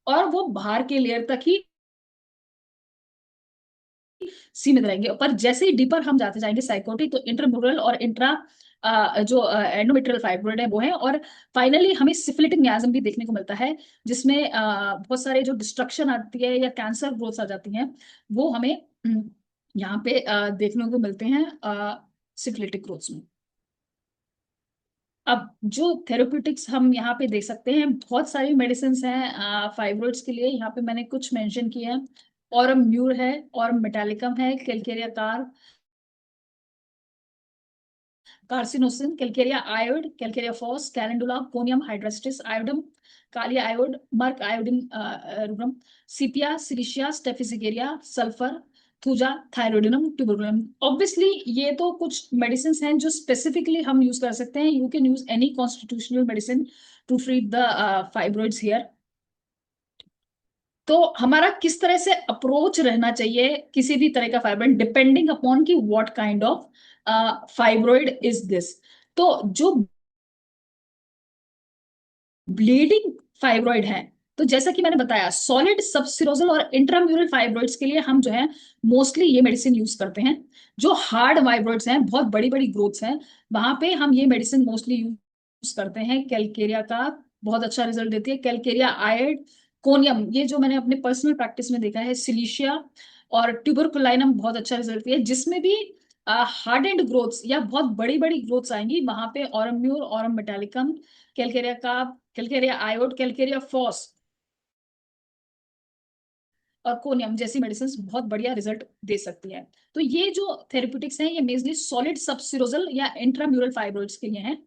और वो बाहर के लेयर तक ही सीमित रहेंगे। पर जैसे ही डीपर हम जाते जाएंगे साइकोटिक, तो इंटरम्यूरल और इंट्रा जो एंडोमेट्रियल फाइब्रोइड है वो है, और फाइनली हमें सिफिलिटिक मियाज्म भी देखने को मिलता है, जिसमें बहुत सारे जो डिस्ट्रक्शन आती है या कैंसर ग्रोथ आ जाती हैं, वो हमें यहाँ पे देखने को मिलते हैं सिफिलिटिक ग्रोथ में। अब जो थेरेप्यूटिक्स हम यहाँ पे देख सकते हैं, बहुत सारी मेडिसिन हैं फाइब्रोइड्स के लिए। यहाँ पे मैंने कुछ मेंशन किए हैं। ऑरम म्यूर है, ऑरम मेटालिकम है, calcarea carcinosin, calcarea iod, calcarea phos, calendula, conium hydrastis iodum, kali iod, merc iodine rubrum, sepia, silicea, staphysagria, sulphur, thuja, thyroidinum, tuberculinum. Obviously ये तो कुछ मेडिसिन हैं जो स्पेसिफिकली हम यूज कर सकते हैं। You can use any constitutional medicine to treat the fibroids here. तो हमारा किस तरह से अप्रोच रहना चाहिए किसी भी तरह का फाइब्रोइड, डिपेंडिंग अपॉन कि what kind of fibroid is this. तो जो ब्लीडिंग फाइब्रोइड है, तो जैसा कि मैंने बताया, सॉलिड सबसिरोजल और इंट्राम्यूरल फाइब्रोइड्स के लिए हम जो है मोस्टली ये मेडिसिन यूज करते हैं। जो हार्ड फाइब्रोइड्स हैं, बहुत बड़ी बड़ी ग्रोथ्स हैं, वहां पे हम ये मेडिसिन मोस्टली यूज करते हैं। कैलकेरिया का बहुत अच्छा रिजल्ट देती है, कैलकेरिया आयड, कोनियम, ये जो मैंने अपने पर्सनल प्रैक्टिस में देखा है, सिलिशिया और ट्यूबरकुलाइनम बहुत अच्छा रिजल्ट दिया है। जिसमें भी हार्ड एंड ग्रोथ्स या बहुत बड़ी बड़ी ग्रोथ्स आएंगी, वहां पे ऑरम्यूर, ऑरम मेटालिकम, कैलकेरिया का, कैलकेरिया आयोड, कैलकेरिया फॉस और कोनियम जैसी मेडिसिन बहुत बढ़िया रिजल्ट दे सकती है। तो ये जो थेरेप्यूटिक्स हैं ये मेजली सॉलिड सबसिरोजल या इंट्राम्यूरल फाइब्रोइड्स के लिए हैं।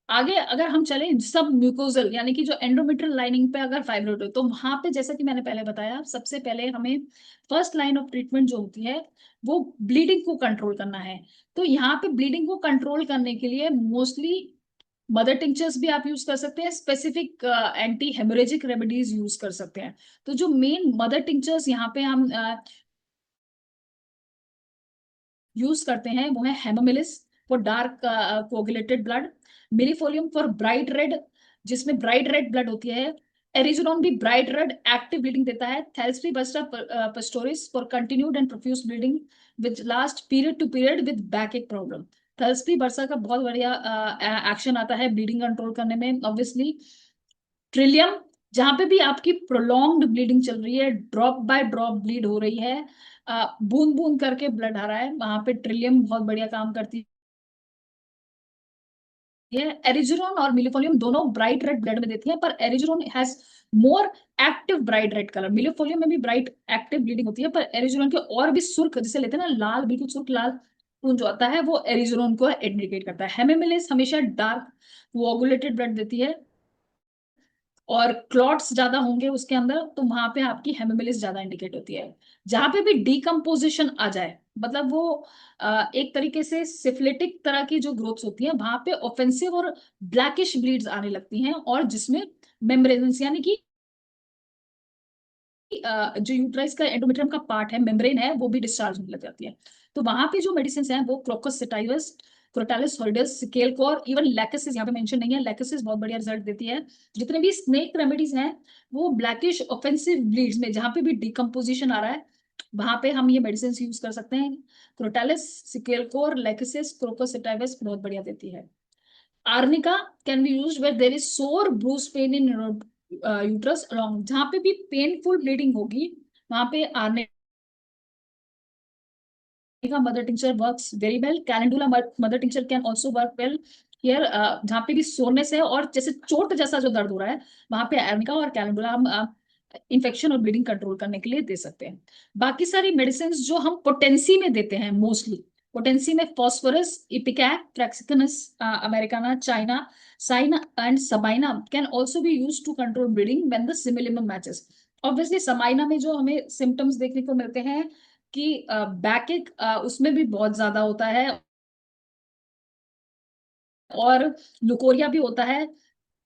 आगे अगर हम चले सब म्यूकोजल, यानी कि जो एंडोमेट्रियल लाइनिंग पे अगर फाइब्रोइड हो, तो वहां पे जैसा कि मैंने पहले बताया, सबसे पहले हमें फर्स्ट लाइन ऑफ ट्रीटमेंट जो होती है वो ब्लीडिंग को कंट्रोल करना है। तो यहाँ पे ब्लीडिंग को कंट्रोल करने के लिए मोस्टली मदर टिंचर्स भी आप यूज कर सकते हैं, specific anti haemorrhagic remedies use कर सकते हैं। तो जो मेन मदर टिंचर्स यहाँ पे हम यूज करते हैं वो है hamamelis for dark coagulated blood, millefolium for bright red, जिसमें ब्राइट रेड ब्लड होती है, एरिजुनोन भी ब्राइट रेड एक्टिव ब्लीडिंग देता है, थैल्सपी बस्टा pastoris for continued and profuse bleeding with last period to period with back problem. Thlaspi bursa का बहुत बढ़िया एक्शन आता है ब्लीडिंग कंट्रोल करने में। ऑब्वियसली ट्रिलियम, जहां पे भी आपकी प्रोलॉन्ग्ड ब्लीडिंग चल रही है, ड्रॉप बाय ड्रॉप ब्लीड हो रही है, बूंद बूंद करके ब्लड आ रहा है, वहां पे ट्रिलियम बहुत बढ़िया काम करती ये एरिजिनोन और मिलिफोलियम दोनों ब्राइट रेड ब्लड में देती है, पर erigeron has more active bright red colour. Millefolium में भी ब्राइट एक्टिव ब्लीडिंग होती है, पर एरिजिनोन के और भी सुर्ख जिसे लेते हैं ना, लाल, बिल्कुल सुर्ख लाल खून जो आता है, वो एरिजिनोन को इंडिकेट करता है। हेमेमिलिस हमेशा डार्क कोआगुलेटेड ब्लड देती है, और क्लॉट्स ज्यादा होंगे उसके अंदर, तो वहां पे आपकी हेमेमिलिस ज्यादा इंडिकेट होती है। जहां पे भी डीकम्पोजिशन आ जाए, मतलब वो एक तरीके से सिफिलिटिक तरह की जो ग्रोथ्स होती है, वहां पे ऑफेंसिव और ब्लैकिश ब्लीड्स आने लगती हैं, और जिसमें मेम्ब्रेन्स यानी कि जो यूट्राइस का एंडोमेट्रियम का पार्ट है, मेम्ब्रेन है, वो भी डिस्चार्ज होने लग जाती है। तो वहां पे जो मेडिसिन हैं वो क्रोकस सेटाइवस, क्रोटालिस हॉलिडेस, सिकेलकोर, इवन लैकेसिस यहाँ पे मेंशन नहीं है, लैकेसिस बहुत बढ़िया रिजल्ट देती है। जितने भी स्नेक रेमेडीज हैं वो ब्लैकिश ऑफेंसिव ब्लीड्स में जहां पे भी डिकम्पोजिशन आ रहा है, वहां पे हम ये मेडिसिन यूज कर सकते हैं। Crotalus, secale cor, lachesis, crocus sativus बहुत बढ़िया देती है। Arnica can be used where there is sore bruise pain in uterus along, जहां पे भी पेनफुल ब्लीडिंग होगी वहां पे arnica mother tincture works very well. Calendula mother tincture can also work well here, जहां पे भी सोरनेस है और जैसे चोट जैसा जो दर्द हो रहा है, वहां पे आर्निका और कैलेंडुला हम इन्फेक्शन और ब्लीडिंग कंट्रोल करने के लिए दे सकते हैं। बाकी सारी मेडिसिन जो हम पोटेंसी में देते हैं, मोस्टली पोटेंसी में फॉस्फोरस, इपिकैक, ट्रैक्सिकनस americana, china, cina and sabina can also be used to control bleeding when the simillimum matches. Obviously sabina में जो हमें सिम्टम्स देखने को मिलते हैं कि बैकेक, उसमें भी बहुत ज्यादा होता है, और लुकोरिया भी होता है।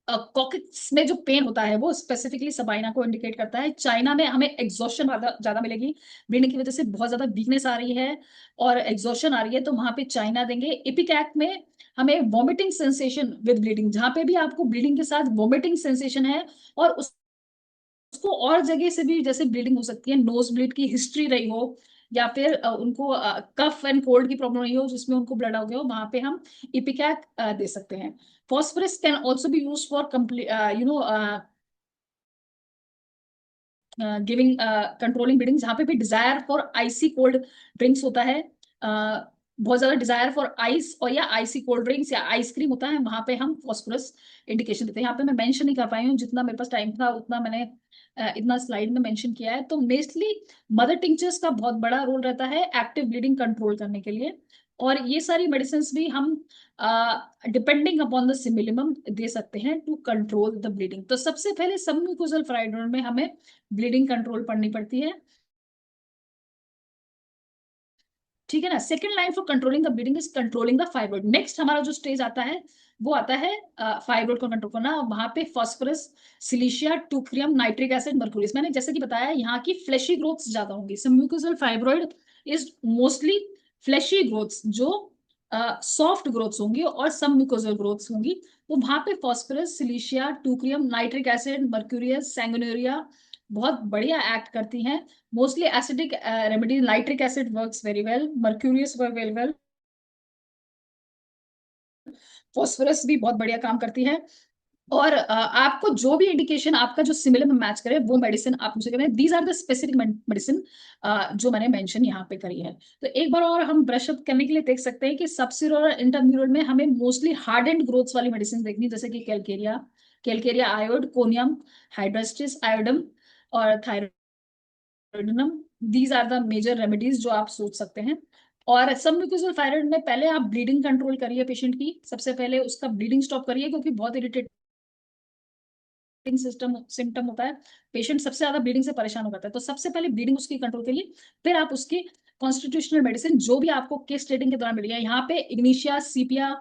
कॉकेट्स में जो पेन होता है वो स्पेसिफिकली सबाइना को इंडिकेट करता है। चाइना में हमें एग्जॉशन ज्यादा ज्यादा मिलेगी, ब्लीडिंग की वजह से बहुत ज्यादा वीकनेस आ रही है और एग्जॉशन आ रही है, तो वहां पे चाइना देंगे। इपिकैक में हमें वॉमिटिंग सेंसेशन विद ब्लीडिंग, जहां पे भी आपको ब्लीडिंग के साथ वॉमिटिंग सेंसेशन है, और उसको और जगह से भी जैसे ब्लीडिंग हो सकती है, नोज ब्लीड की हिस्ट्री रही हो, या फिर उनको कफ एंड कोल्ड की प्रॉब्लम रही हो जिसमें उनको ब्लड हो गया हो, वहां पे हम इपिकैक दे सकते हैं। Phosphorus can also be use for complete giving controlling bleeding, जहां पे भी desire for icy cold drinks होता है, बहुत ज्यादा डिजायर फॉर आइस और या आइसी कोल्ड ड्रिंक्स या आइसक्रीम होता है, वहां पे हम फॉस्फोरस इंडिकेशन देते हैं। यहाँ पे मैं मेंशन नहीं कर पाई हूँ, जितना मेरे पास टाइम था उतना मैंने इतना स्लाइड में मेंशन किया है। तो मेनली मदर टिंचर्स का बहुत बड़ा रोल रहता है एक्टिव ब्लीडिंग कंट्रोल करने के लिए, और ये सारी मेडिसिन भी हम डिपेंडिंग अपॉन द सिमिलिमम दे सकते हैं टू कंट्रोल द ब्लीडिंग। तो सबसे पहले सबम्यूकोजल फ्राइडोन में हमें ब्लीडिंग कंट्रोल पड़नी पड़ती है, ठीक है ना। Second line for controlling the bleeding is controlling the fibroid. Next हमारा जो स्टेज आता है वो आता है फाइब्रोइड को कंट्रोल करना। वहां पे phosphorus, silicea, teucrium, nitric acid, mercury, मैंने जैसे कि बताया यहाँ की फ्लैशी ग्रोथ्स ज्यादा होंगी। Submucosal fibroid is mostly fleshy growths, जो सॉफ्ट ग्रोथ्स होंगी, और सबम्यूकोजल ग्रोथ्स होंगी। तो वहां पे phosphorus, silicea, teucrium, nitric acid, mercurius, sanguinaria बहुत बढ़िया एक्ट करती हैं। Mostly acidic remedy, nitric acid works very well, mercurius work very well, phosphorus भी बहुत बढ़िया काम करती है। और आपको जो भी इंडिकेशन आपका जो सिमिलर में मैच करे वो मेडिसिन आप मुझे करें। These are the specific medicine जो मैंने मेंशन यहाँ पे करी है। तो एक बार और हम ब्रश अप करने के लिए देख सकते हैं कि सबसिरल और इंटरम्यूरल में हमें मोस्टली हार्ड एंड ग्रोथ्स वाली मेडिसिन देखनी, जैसे कि calcarea, calcarea iod, conium, hydrastis iodum और thyroid, these are the major remedies जो आप सोच सकते हैं। और सबम्यूकोजल थायराइड में पहले आप ब्लीडिंग कंट्रोल करिए पेशेंट की, सबसे पहले उसका ब्लीडिंग स्टॉप करिए, क्योंकि बहुत इरिटेटिंग सिस्टम सिम्टम होता है, पेशेंट सबसे ज्यादा ब्लीडिंग से परेशान हो जाता है। तो सबसे पहले ब्लीडिंग उसकी कंट्रोल करिए, फिर आप उसकी कॉन्स्टिट्यूशनल मेडिसिन जो भी आपको केस ट्रेटिंग के दौरान मिली है, यहाँ पे इग्निशिया, सीपिया,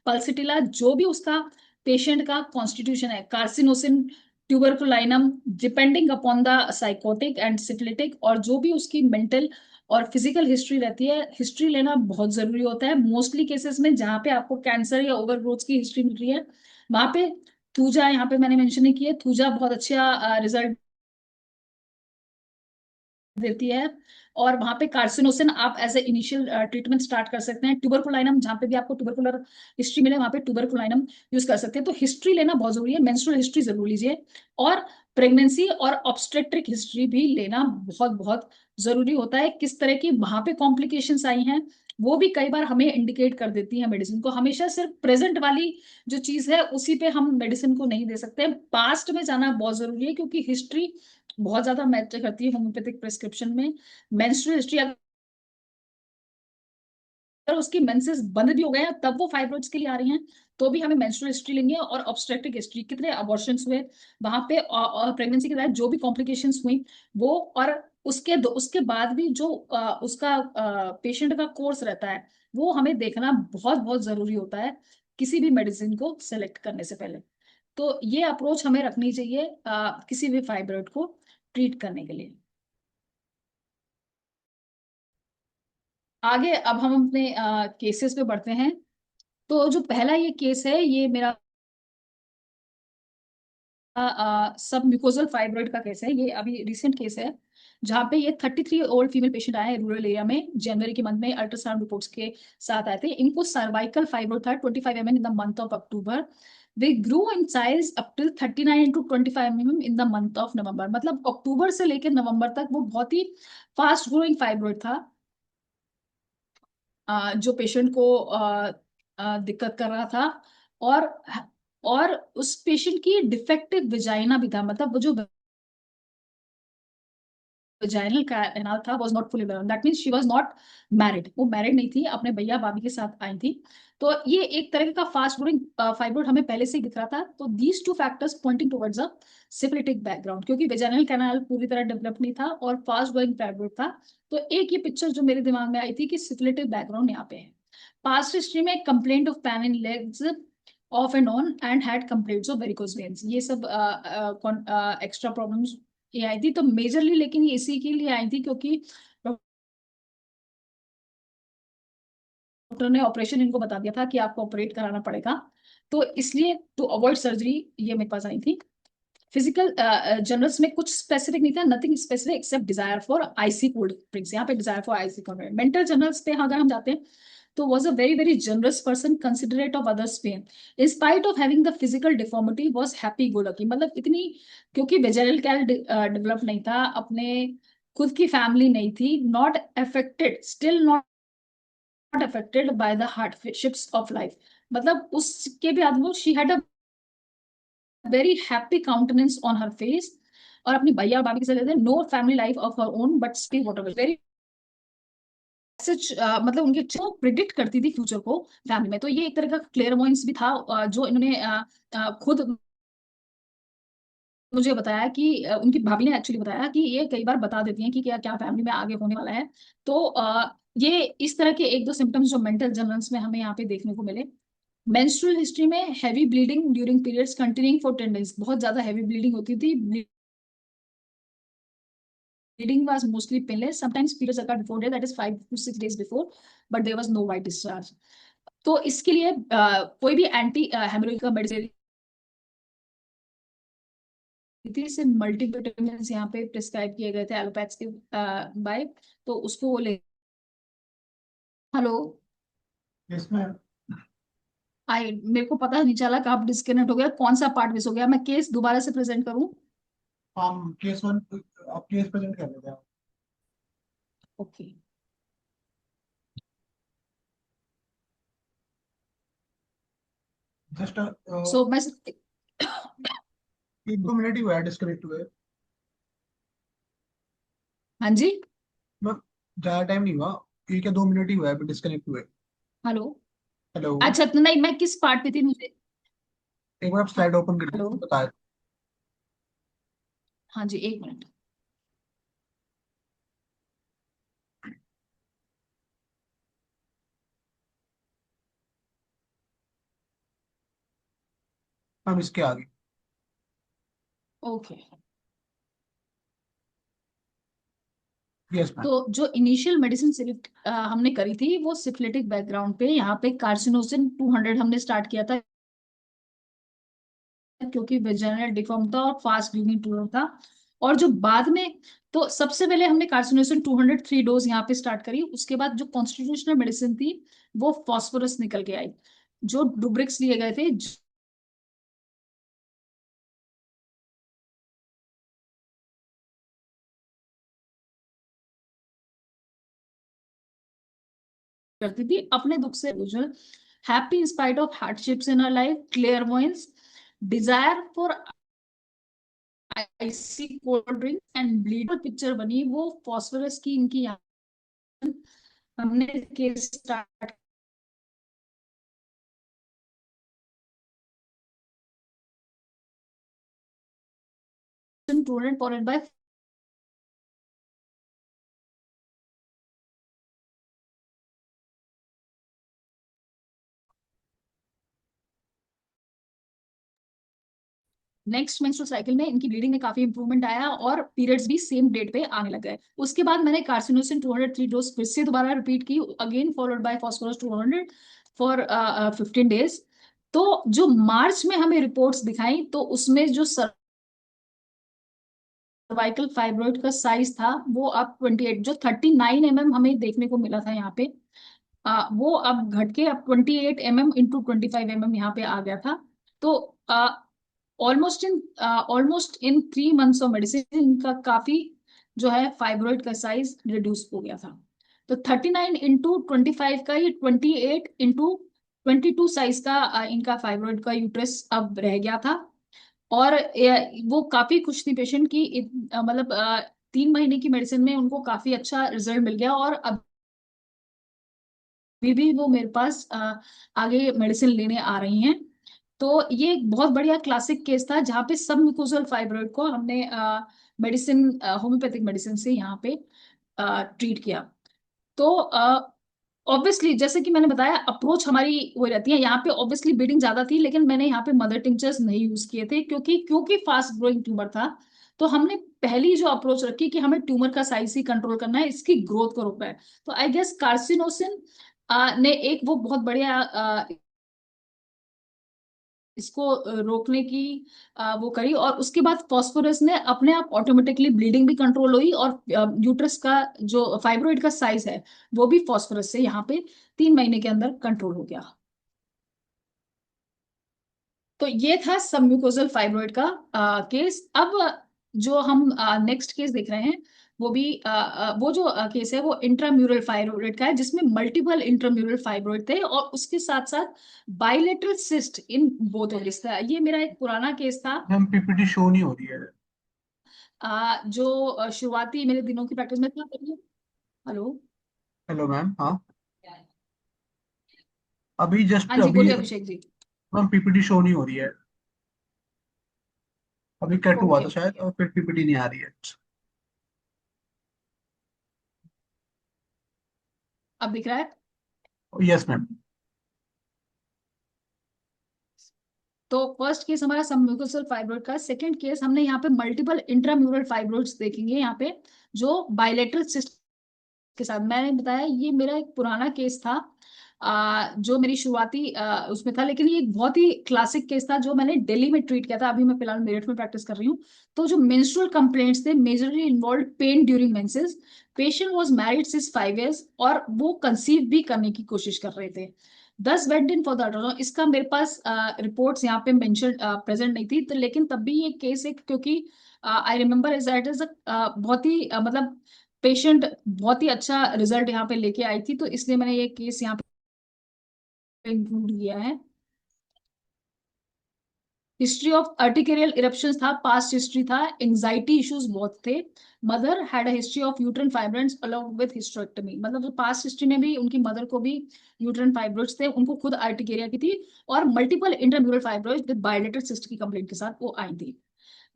पल्सिटिला, जो भी उसका पेशेंट का कॉन्स्टिट्यूशन है, carcinosin, tuberculinum, depending upon the sycotic and syphilitic, और जो भी उसकी मेंटल और फिजिकल हिस्ट्री रहती है, हिस्ट्री लेना बहुत जरूरी होता है। मोस्टली केसेस में जहाँ पे आपको कैंसर या ओवरग्रोथ की हिस्ट्री मिल रही है, वहां पे थूजा, यहाँ पे मैंने मेंशन नहीं किया, थूजा बहुत अच्छा रिजल्ट देती है। और वहां पे कार्सिनोसिन आप as a initial treatment start कर सकते हैं। ट्यूबरकुलाइनम, जहाँ पे भी आपको ट्यूबरकुलर हिस्ट्री मिले वहां पे ट्यूबरकुलाइनम यूज कर सकते हैं। तो हिस्ट्री लेना बहुत जरूरी है, मेंस्ट्रुअल हिस्ट्री जरूर लीजिए, और प्रेगनेंसी और ऑब्स्टेट्रिक हिस्ट्री भी लेना बहुत बहुत जरूरी होता है, किस तरह की वहां पे कॉम्प्लिकेशंस आई हैं वो भी कई बार हमें इंडिकेट कर देती है मेडिसिन को। हमेशा सिर्फ प्रेजेंट वाली जो चीज है उसी पे हम मेडिसिन को नहीं दे सकते, पास्ट में जाना बहुत जरूरी है, क्योंकि हिस्ट्री बहुत ज्यादा मैटर करती है होम्योपैथिक प्रिस्क्रिप्शन में। मेंस्ट्रुअल हिस्ट्री अगर उसकी मेंसेस बंद भी हो गए हैं तब वो फाइब्रॉइड्स के लिए आ रही हैं, तो भी हमें मेंस्ट्रुअल हिस्ट्री लेंगे, और ऑब्स्टेट्रिक हिस्ट्री, कितने अबॉर्शंस हुए वहां पे, और प्रेगनेंसी के दौरान जो भी कॉम्प्लिकेशंस हुई वो, और उसके बाद भी जो उसका पेशेंट का कोर्स रहता है, वो हमें देखना बहुत बहुत जरूरी होता है किसी भी मेडिसिन को सेलेक्ट करने से पहले। तो ये अप्रोच हमें रखनी चाहिए किसी भी फाइब्रॉइड को ट्रीट करने के लिए। आगे अब हम अपने केसेस पे बढ़ते हैं। तो जो पहला ये केस है, ये मेरा सब म्यूकोजल फाइब्रॉइड का केस है। ये अभी रिसेंट केस है, जहाँ पे ये 33 ओल्ड फीमेल पेशेंट आए हैं रूरल एरिया में, जनवरी के मंथ में अल्ट्रासाउंड रिपोर्ट्स के साथ आए थे। इनको सर्वाइकल फाइब्रॉइड था 25 mm in the month of October. Way grow in size up till 39 into 25 mm in the month of November. मतलब अक्टूबर से लेकर नवंबर तक वो बहुत ही फास्ट ग्रोइंग फाइब्रॉइड था, जो पेशेंट को दिक्कत कर रहा था। और और उस पेशेंट की डिफेक्टिव विजाइना भी था, मतलब वो जो वजाइनल कैनाल था was not fully developed, that means she was not married. वो मैरिड नहीं थी, अपने भैया भाभी के साथ आई थी। तो ये एक तरह का फास्ट ग्रोइंग फाइब्रोइड हमें पहले से ही दिख रहा था। तो these two factors pointing towards a syphilitic background, क्योंकि वेजाइनल कैनाल पूरी तरह डेवलप नहीं था और फास्ट ग्रोइंग फाइब्रोइड था। तो एक ये पिक्चर जो मेरे दिमाग में आई थी कि सिफिलिटिक बैकग्राउंड यहाँ पे है। पास्ट हिस्ट्री में complaint of pain in legs of and on and had complaints of varicose veins, ये सब एक्स्ट्रा प्रॉब्लम्स ये आई थी। तो मेजरली लेकिन ये इसी के लिए आई थी क्योंकि डॉक्टर ने ऑपरेशन इनको बता दिया था कि आपको ऑपरेट कराना पड़ेगा, तो इसलिए टू अवॉइड सर्जरी ये मेरे पास आई थी। फिजिकल जनरल्स में कुछ स्पेसिफिक नहीं था, nothing specific except desire for icy cold drinks. यहाँ पे desire for icy cold drink. Mental generals पे अगर हम जाते हैं तो was a very very generous person, considerate of others pain, in spite of having the physical deformity was happy go lucky। मतलब इतनी, क्योंकि वेजेनल कैल डेवलप नहीं था, अपने खुद की फैमिली नहीं थी, not affected, still not affected by the hardships of life. मतलब उसके भी आदमी, she had a very happy countenance on her face, और अपनी भैया और भाभी के साथ no family life of her own but still whatever very such, मतलब उनके जो प्रिडिक्ट करती थी फ्यूचर को फैमिली में। तो ये एक तरह का क्लेयरवॉयंस भी था, जो इन्होंने खुद मुझे बताया कि उनकी भाभी ने एक्चुअली बताया कि ये कई बार बता देती हैं कि क्या क्या फैमिली में आगे होने वाला है। तो ये इस तरह के एक दो सिम्टम्स जो मेंटल जनरल्स में हमें यहाँ पे देखने को मिले। मेंस्ट्रुअल हिस्ट्री में heavy bleeding during periods continuing for 10 days, बहुत ज्यादा हैवी ब्लीडिंग होती थी। Bleeding was mostly painless. Sometimes periods occurred before day, that is 5 to 6 days before, but there was no white discharge. तो इसके लिए कोई भी एंटी हेमोरेजिक का मेडिसिन थी, सिर्फ मल्टीविटामिन यहाँ पे प्रिस्क्राइब किए गए थे एलोपैथ्स के बाय, तो उसको वो ले। हेलो। Yes ma'am. आई मेरे को पता नहीं चला कब डिस्कनेक्ट हो गया, कौन सा पार्ट मिस हो गया। मैं केस दोबारा से प्रेजेंट करूं? हम केस वन, आप केस प्रेजेंट कर लेते हैं। ओके। जस्ट सो मैं 1-2 मिनट ही हुआ है डिस्कनेक्ट हुए। हाँ जी। मैं ज्यादा टाइम नहीं हुआ, 1 या 2 मिनट ही हुआ है डिस्कनेक्ट हुए। हेलो। हेलो। अच्छा, तो नहीं, मैं किस पार्ट पे थी मुझे? एक बार आप स्लाइड ओपन कर हेलो। दीजिए, बताया। हाँ जी, एक मिनट। हम इसके आगे। ओके। Yes ma'am. तो जो इनिशियल मेडिसिन सिर्फ हमने करी थी वो सिफिलिटिक बैकग्राउंड पे, यहाँ पे कार्सिनोसिन 200 हमने स्टार्ट किया था, क्योंकि वेजाइनल डिफॉर्म था और फास्ट ग्रोइंग ट्यूमर था। और जो बाद में, तो सबसे पहले हमने कार्सिनोसिन 200 3 डोज यहाँ पे स्टार्ट करी। उसके बाद जो कॉन्स्टिट्यूशनल मेडिसिन थी वो फॉस्फोरस निकल के आई, जो डुब्रिक्स लिए गए थे, करती थी अपने दुख से। Happy in spite of hardships in our life, clairvoyance, desire for icy cold drink and bleed. Picture बनी वो फॉस्फोरस की इनकी यहाँ हमने case start followed by next menstrual cycle में इनकी ब्लीडिंग में काफी इंप्रूवमेंट आया और पीरियड्स भी सेम डेट पे आने लग गए। उसके बाद मैंने कार्सिनोसिन 203 डोज फिर से दोबारा रिपीट की, again followed by phosphorus 200 for 15 days. तो जो मार्च में हमें रिपोर्ट्स दिखाई तो उसमें जो सर्वाइकल फाइब्रोइड का साइज था वो अब 28, जो 39 mm हमें देखने को मिला था यहाँ पे, वो अब घट के अब 28 mm into 25 mm यहाँ पे आ गया था। तो almost in 3 months of medicine इनका काफी जो है फाइब्रोइड का साइज रिड्यूस हो गया था। तो 39 into 25 का ये 28 into 22 साइज का इनका फाइब्रोइड का यूट्रस अब रह गया था। और वो काफी खुश थी पेशेंट की, मतलब 3 महीने की मेडिसिन में उनको काफी अच्छा रिजल्ट मिल गया और अभी भी वो मेरे पास आगे मेडिसिन लेने आ रही हैं। तो ये एक बहुत बढ़िया क्लासिक केस था जहाँ पे सब म्यूकोजल फाइब्रोइड को हमने मेडिसिन, होम्योपैथिक मेडिसिन से यहाँ पे ट्रीट किया। तो ऑब्वियसली जैसे कि मैंने बताया अप्रोच हमारी वो रहती है, यहाँ पे ऑब्वियसली ब्लीडिंग ज्यादा थी लेकिन मैंने यहाँ पे मदर टिंचर्स नहीं यूज किए थे क्योंकि फास्ट ग्रोइंग ट्यूमर था। तो हमने पहली जो अप्रोच रखी कि हमें ट्यूमर का साइज ही कंट्रोल करना है, इसकी ग्रोथ को रोकना है। तो आई गेस कार्सिनोसिन ने एक वो बहुत बढ़िया इसको रोकने की वो करी, और उसके बाद फास्फोरस ने अपने आप ऑटोमेटिकली ब्लीडिंग भी कंट्रोल हुई और यूट्रस का जो फाइब्रोइड का साइज है वो भी फास्फोरस से यहाँ पे 3 महीने के अंदर कंट्रोल हो गया। तो ये था सबम्यूकोजल फाइब्रोइड का केस। अब जो हम नेक्स्ट केस देख रहे हैं वो भी वो जो केस है वो इंट्राम्यूरल फाइब्रोइड का है, जिसमें मल्टीपल इंट्राम्यूरल फाइब्रोइड थे और उसके साथ साथ bilateral cyst in both of this था। ये मेरा एक पुराना केस था। मैम पीपीटी शो नहीं हो रही है। जो शुरुआती मेरे दिनों की प्रैक्टिस में था। हेलो। हेलो मैम, हाँ। अभी हाँ जस्ट जी अभी बोलिए Abhishek ji. Ma'am PPT show नहीं हो रही है। अभी कट हुआ ओके था ओके। शायद और फिर पीपीटी नहीं आ रही है। अब दिख रहा है। Yes ma'am. तो फर्स्ट केस हमारा सबम्यूकोसल फाइब्रोइड का, सेकंड केस हमने यहाँ पे मल्टीपल इंट्राम्यूरल फाइब्रोइड्स देखेंगे यहाँ पे जो बाइलेटरल सिस्ट के साथ। मैंने बताया ये मेरा एक पुराना केस था, जो मेरी शुरुआती उसमें था, लेकिन ये एक बहुत ही क्लासिक केस था जो मैंने दिल्ली में ट्रीट किया था। अभी मैं फिलहाल मेरठ में प्रैक्टिस कर रही हूँ। तो जो मेंस्ट्रुअल कंप्लेंट्स थे majorly involve pen during menses. Patient was married since 5 years और वो कंसीव भी करने की कोशिश कर रहे थे। 10 went in for the ultrasound. इसका मेरे पास रिपोर्ट्स यहाँ पे मेंशन प्रेजेंट नहीं थी, तो लेकिन तब भी ये केस एक, क्योंकि I remember is that is बहुत ही मतलब पेशेंट बहुत ही अच्छा रिजल्ट यहाँ पे लेके आई थी, तो इसलिए मैंने ये केस यहाँ पे इंक्लूड किया है। हिस्ट्री ऑफ अर्टिकेरियल इरप्शंस था, पास्ट हिस्ट्री था, एंजाइटी इश्यूज बहुत थे। Mother had a history of uterine fibroids along with hysterectomy, मतलब जो पास्ट हिस्ट्री में भी उनकी मदर को भी यूट्रन फाइब्रोइड्स थे, उनको खुद अर्टिकेरिया की थी और multiple intramural fibroids with bilateral cyst की कंप्लेंट के साथ वो आई थी।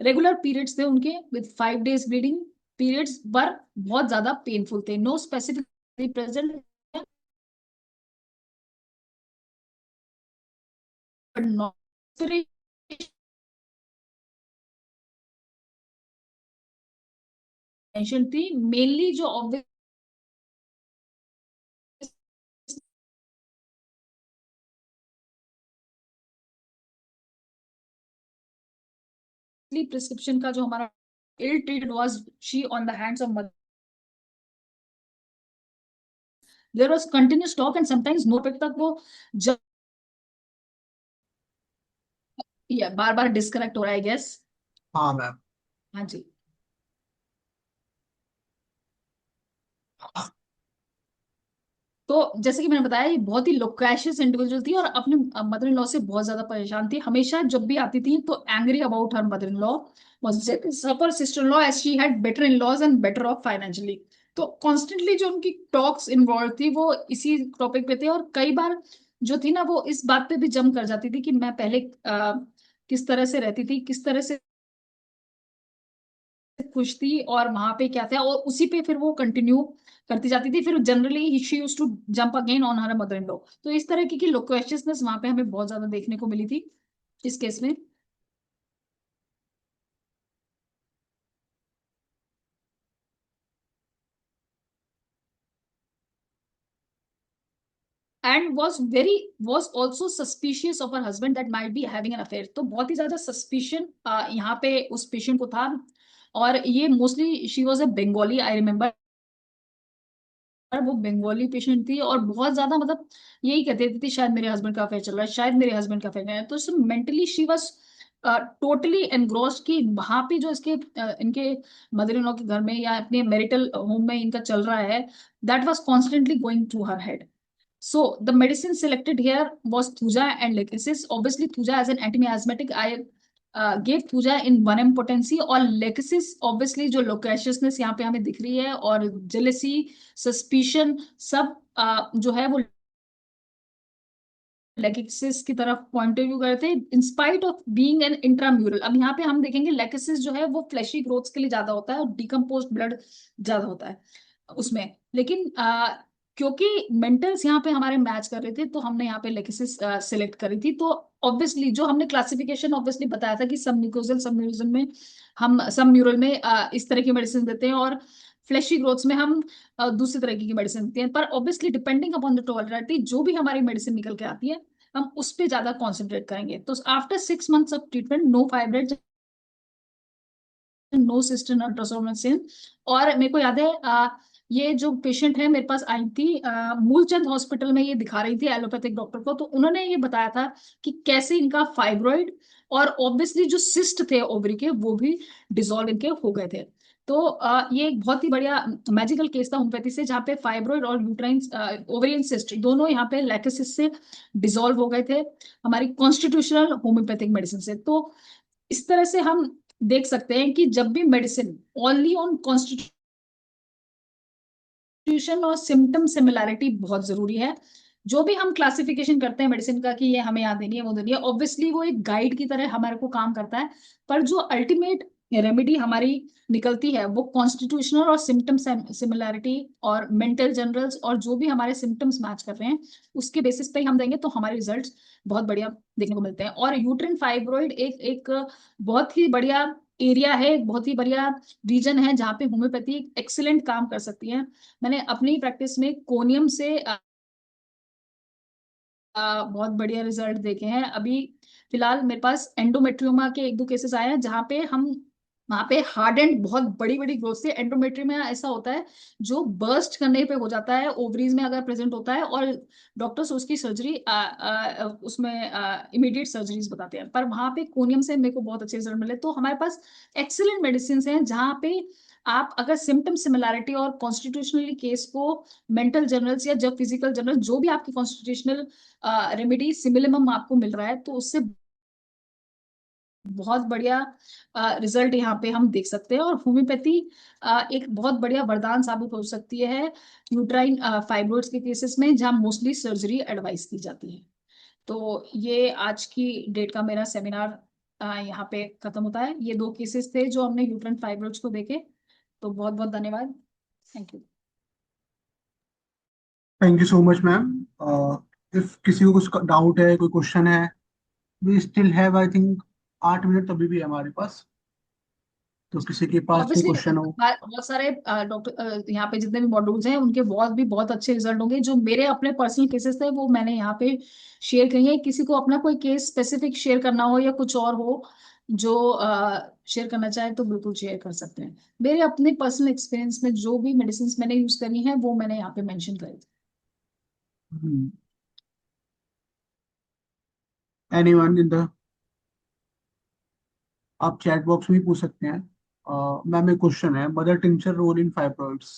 रेगुलर पीरियड्स थे उनके विद 5 days ब्लीडिंग। पीरियड्स पर बहुत ज्यादा पेनफुल थे, no specific present not tension थी मेनली जो ऑब्वियसली प्रिस्क्रिप्शन का जो हमारा ill treated was she on the hands of mother, there was continuous talk and sometimes no पेट तक वो जब या बार बार डिस्कनेक्ट हो रहा है गैस। हाँ मैम। हाँ जी। तो जैसे कि मैंने बताया, ये बहुत ही लोकेशियस इंडिविजुअल थी और अपने मदर इन लॉ से बहुत ज्यादा परेशान थी। हमेशा जब भी आती थी तो angry about her mother in law, suffer sister in law as she had better in laws and better off financially. तो कॉन्स्टेंटली जो उनकी टॉक्स इन्वॉल्व थी वो इसी टॉपिक पे थे, और कई बार जो थी ना वो इस बात पे भी जम कर जाती थी कि मैं पहले किस तरह से रहती थी, किस तरह से खुश थी, और वहां पे क्या था, और उसी पे फिर वो कंटिन्यू करती जाती थी। फिर generally she used to jump again on her mother in law. तो इस तरह की लोक्वेशियसनेस वहां पे हमें बहुत ज्यादा देखने को मिली थी इस केस में। And was also suspicious of her husband that might be having an affair. तो बहुत ही ज्यादा सस्पिशन यहाँ पे उस पेशेंट को था। और ये mostly she was a Bengali, I remember वो बंगाली पेशेंट थी, और बहुत ज्यादा मतलब यही कहते थे शायद मेरे हस्बैंड का अफेयर चल रहा है, शायद मेरे हस्बैंड का अफेयर है। तो mentally she was totally engrossed कि वहां पे जो इसके इनके मदर इन लॉ के घर में या अपने मैरिटल होम में इनका चल रहा है, that was constantly going through her head. So the medicine selected here was Thuja and Lachesis. Obviously, Thuja as an anti-miasmatic, I gave Thuja in 1M potency, और Lachesis obviously जो loquaciousness यहाँ पे हमें दिख रही है, और jealousy, suspicion, सब जो है वो लेकिसिस की तरफ पॉइंट ऑफ व्यू करते हैं, इन spite of being an intramural. अब यहाँ पे हम देखेंगे लेकिसिस जो है वो फ्लैशी ग्रोथ्स के लिए ज्यादा होता है और डिकम्पोज ब्लड ज्यादा होता है उसमें। लेकिन क्योंकि मेंटल्स यहाँ पे हमारे मैच कर रहे थे, तो हमने यहाँ पे लेकिसिस सिलेक्ट करी थी। तो ऑब्वियसली जो हमने क्लासिफिकेशन ऑब्वियसली बताया था कि सब म्यूकोजल सब म्यूरल में हम सब म्यूरल में इस तरह की मेडिसिन देते हैं, और फ्लैशी ग्रोथ्स में हम दूसरी तरह की मेडिसिन देते हैं। पर obviously depending upon the tolerability जो भी हमारी मेडिसिन निकल के आती है, हम उस पे ज्यादा कॉन्सेंट्रेट करेंगे। तो after 6 months of treatment, no fibroid, no cyst in अल्ट्रासोनोसिन। और मेरे को याद है ये जो पेशेंट है मेरे पास आई थी मूलचंद हॉस्पिटल में, ये दिखा रही थी एलोपैथिक डॉक्टर को। तो उन्होंने ये बताया था कि कैसे इनका फाइब्रॉइड और ऑब्वियसली जो सिस्ट थे ओवरी के वो भी डिसॉल्व इनके हो गए थे। तो ये एक बहुत ही बढ़िया मैजिकल केस था होम्योपैथी से, जहाँ पे फाइब्रॉइड और यूट्राइन ओवेरियन सिस्ट दोनों यहाँ पे लैकोसिस से डिसॉल्व हो गए थे हमारी कॉन्स्टिट्यूशनल होम्योपैथिक मेडिसिन से। तो इस तरह से हम देख सकते हैं कि जब भी मेडिसिन ओनली ऑन कॉन्स्टिट्यूशन और सिम्टम सिमिलैरिटी बहुत जरूरी है। जो भी हम क्लासिफिकेशन करते हैं मेडिसिन का कि ये हमें याद देनी है वो देनी है, ऑब्वियसली वो एक गाइड की तरह हमारे को काम करता है। पर जो अल्टीमेट रेमेडी हमारी निकलती है वो कॉन्स्टिट्यूशनल और सिम्टम सिमिलैरिटी और मेंटल जनरल्स और जो भी हमारे सिम्टम्स मैच कर रहे हैं उसके बेसिस पे ही हम देंगे, तो हमारे रिजल्ट्स बहुत बढ़िया देखने को मिलते हैं। और यूट्रिन फाइब्रॉइड एक एक बहुत ही बढ़िया एरिया है, एक बहुत ही बढ़िया रीजन है जहाँ पे होम्योपैथी एक्सीलेंट काम कर सकती है। मैंने अपनी प्रैक्टिस में कोनियम से बहुत बढ़िया रिजल्ट देखे हैं। अभी फिलहाल मेरे पास एंडोमेट्रियोमा के एक दो केसेस आए हैं जहाँ पे हम वहां पे हार्ड एंड बहुत बड़ी बड़ी ग्रोथ से, एंडोमेट्रियमा ऐसा होता है जो बर्स्ट करने पे हो जाता है ओवरीज में अगर प्रेजेंट होता है, और डॉक्टर्स उसकी सर्जरी उसमें इमीडिएट सर्जरीज बताते हैं। पर वहां पे कोनियम से मेरे को बहुत अच्छे रिजल्ट मिले। तो हमारे पास एक्सीलेंट मेडिसिन हैं जहाँ पे आप अगर सिम्टम सिमिलैरिटी और कॉन्स्टिट्यूशनली केस को मेंटल जर्नल्स या जब फिजिकल जर्नल जो भी आपकी कॉन्स्टिट्यूशनल रेमेडी सिमिलम आपको मिल रहा है, तो उससे बहुत बढ़िया रिजल्ट यहाँ पे हम देख सकते हैं। और होम्योपैथी एक बहुत बढ़िया वरदान साबित हो सकती है यूट्राइन फाइब्रोइड्स के केसेस में जहाँ मोस्टली सर्जरी एडवाइस की जाती है। तो ये आज की डेट का मेरा सेमिनार यहाँ पे खत्म होता है। ये दो केसेस थे जो हमने यूट्राइन फाइब्रोइड्स को देखे। तो बहुत बहुत धन्यवाद। Thank you. Thank you so much ma'am. If किसी को कुछ डाउट है, कोई क्वेश्चन है, we still have I think 8 minute अभी भी है हमारे पास। तो किसी के पास कोई ऑब्वियसली क्वेश्चन हो। बहुत सारे डॉक्टर यहाँ पे जितने भी मॉड्यूल्स हैं उनके बहुत भी बहुत अच्छे रिजल्ट होंगे। जो मेरे अपने पर्सनल केसेस थे वो मैंने यहाँ पे शेयर किए हैं। किसी को अपना कोई केस स्पेसिफिक शेयर करना हो या कुछ और हो जो शेयर करना चाहे तो बिल्कुल शेयर कर सकते हैं। मेरे अपने पर्सनल एक्सपीरियंस में जो भी मेडिसिन मैंने यूज करी हैं वो मैंने यहाँ पे मेंशन करी थी। एनीवन इन द, आप चैट बॉक्स में भी पूछ सकते हैं। मैम एक क्वेश्चन है, mother tincture role in fibroids.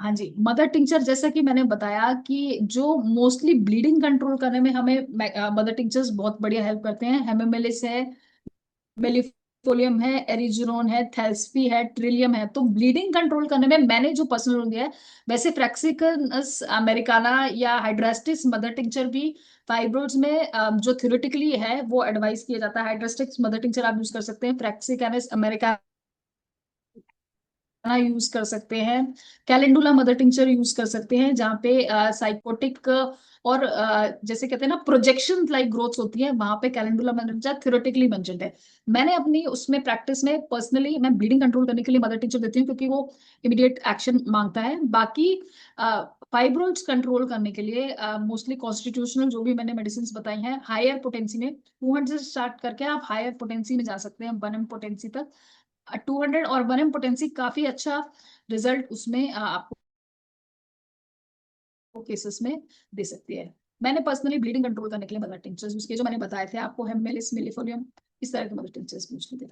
हाँ जी, मदर टिंचर जैसा कि मैंने बताया कि जो मोस्टली ब्लीडिंग कंट्रोल करने में हमें मदर टिंचर्स बहुत बढ़िया हेल्प करते हैं। हेमेमेलिस है, मेलिफोलियम है, एरिजिनोन है, थेल्स्पी है, ट्रिलियम है। तो ब्लीडिंग कंट्रोल करने में मैंने जो पर्सनल रोल दिया है, वैसे फ्रैक्सिकनस अमेरिकाना या हाइड्रास्टिस मदर टिंचर भी फाइब्रोइड्स में जो थ्योरेटिकली है वो एडवाइस किया जाता है। हाइड्रास्टिस मदर टिंचर आप यूज कर सकते हैं, फ्रैक्सिकनस अमेरिकाना यूज कर सकते हैं, कैलेंडुला मदर टिंचर यूज कर सकते हैं, जहाँ पे साइकोटिक और जैसे कहते हैं ना प्रोजेक्शन लाइक ग्रोथ होती है, वहां पे calendula mother tincture theoretically mentioned है। मैंने अपनी उसमें प्रैक्टिस में पर्सनली मैं ब्लीडिंग कंट्रोल करने के लिए मदर टिंचर देती हूँ, क्योंकि वो इमीडिएट एक्शन मांगता है। बाकी फाइब्रोइड्स कंट्रोल करने के लिए मोस्टली कॉन्स्टिट्यूशनल जो भी मैंने मेडिसिन बताई हैं, हायर पोटेंसी में 200 से स्टार्ट करके आप हायर पोटेंसी में जा सकते हैं, 1 एम पोटेंसी तक। 200 और 1 एम पोटेंसी काफी अच्छा रिजल्ट उसमें आपको केसेस में दे सकती है। मैंने पर्सनली ब्लीडिंग कंट्रोल करने के लिए मदर टिंचर्स यूज किए, जो मैंने बताए थे आपको, हेममेलिस, मिलिफोलियम, इस तरह के मदर टिंचर्स यूज किए थे।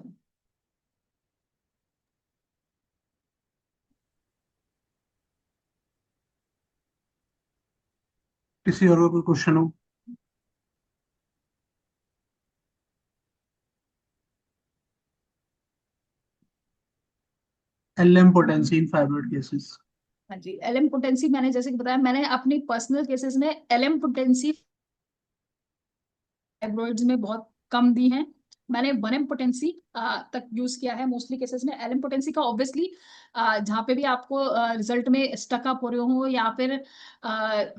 किसी और का कोई क्वेश्चन हो? एलएम पोटेंसी इन फाइब्रोइड केसेस। हाँ जी, एलएम पोटेंसी मैंने जैसे कि बताया, मैंने अपनी पर्सनल केसेस में एलएम पोटेंसी फाइब्रॉइड्स में बहुत कम दी हैं। मैंने 1 एम पोटेंसी तक यूज किया है मोस्टली केसेस में। एलएम पोटेंसी का ऑब्वियसली जहाँ पे भी आपको रिजल्ट में स्टक अप हो रहे हो, या फिर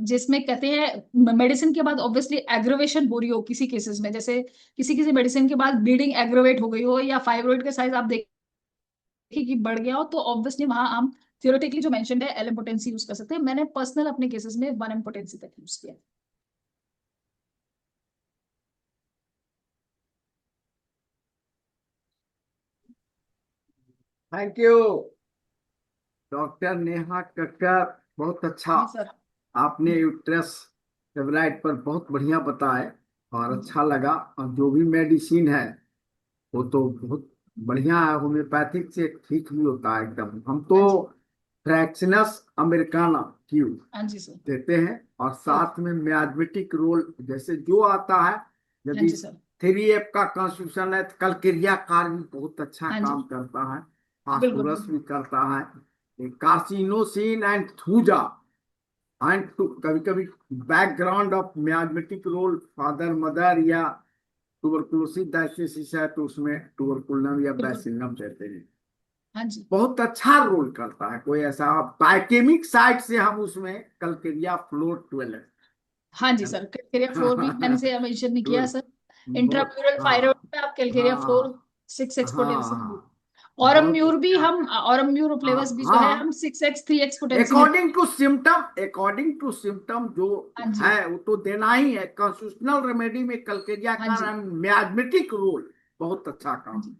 जिसमें कहते हैं मेडिसिन के बाद ऑब्वियसली एग्रोवेशन हो रही हो किसी केसेस में, जैसे किसी किसी मेडिसिन के बाद ब्लीडिंग एग्रोवेट हो गई हो, या फाइब्रॉइड का साइज आप देखिए कि बढ़ गया हो, तो ऑब्वियसली वहां हम थियोरेटिकली जो मेंशन्ड है एलएम पोटेंसी यूज कर सकते हैं। मैंने पर्सनल अपने केसेस में 1 एम पोटेंसी तक यूज किया। Thank you doctor Neha Kakkar. बहुत अच्छा। जी सर। आपने यूट्रस फेब्राइड पर बहुत बढ़िया बताए और जी अच्छा लगा। और जो भी मेडिसिन है वो तो बहुत बढ़िया है, होम्योपैथिक से ठीक भी होता है एकदम। हम तो हाँ जी। फ्रैक्शनस अमेरिकाना क्यू हाँ जी सर। देते हैं और ओके। साथ में मियाजमेटिक रोल जैसे जो आता है। हाँ यदि जी सर। 3F का कॉन्स्टिट्यूशन है तो कल क्रियाकार भी बहुत अच्छा हाँ जी, काम करता है, बिल्कुल फास्फोरस बिल्कुल। भी करता है, कार्सिनोसिन एंड थूजा एंड कभी कभी background of miasmatic role father mother या ट्यूबरकुलोसिस डायसिस है तो उसमें ट्यूबरकुलम या बिल्कुल। बैसिलम देते हैं। हाँ जी। बहुत अच्छा रोल करता है। कोई ऐसा बायोकेमिक साइड से हम उसमें कलकेरिया फ्लोर 12 हाँ जी है सर, कैलकेरिया फ्लोर भी मैंने से मेंशन नहीं किया टूर सर। बहुत। इंट्राम्यूरल फाइरोइड हाँ में आप कैलकेरिया फ्लोर हाँ 6x हाँ पोटेंसी में। हाँ और बहुत म्यूर भी अच्छा। हम, और म्यूर फ्लेवर्स हाँ भी जो है हम हाँ 6x 3x पोटेंसी में। अकॉर्डिंग टू सिम्टम जो हाँ जी। है वो तो देना ही है। कॉन्स्टिट्यूशनल रेमेडी में कलकेरिया हाँ का जी। मियाजमेटिक रोल बहुत अच्छा हाँ काम। जी,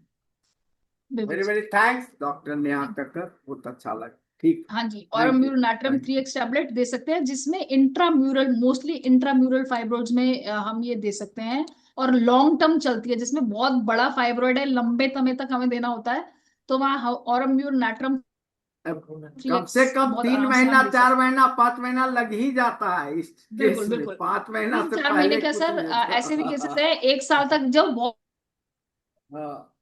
बिल्कुल very sir. Very thanks doctor Neha Kakkar, बहुत अच्छा लगा। ठीक। हाँ जी, और थैंक यू म्यूर नाट्रम थैंक 3x टैबलेट दे सकते हैं, जिसमें इंट्राम्यूरल, मोस्टली इंट्राम्यूरल फाइब्रोइड्स में हम ये दे सकते हैं। और लॉन्ग टर्म चलती है, जिसमें बहुत बड़ा फाइब्रोइड है, लंबे समय तक हमें देना होता है, तो वहाँ और म्यूर नाट्रम यू। थ्री कम से एक्स कम बहुत तीन आराम से हम महीना दे सकते 4 महीना 5 महीना लग ही जाता है इस हैं। केस बिल्कुल में। बिल्कुल। 5 महीना तीन से चार महीने पहले का कुछ सर, नहीं ऐसे भी केसेस होता। है 1 साल तक, जो बहुत हाँ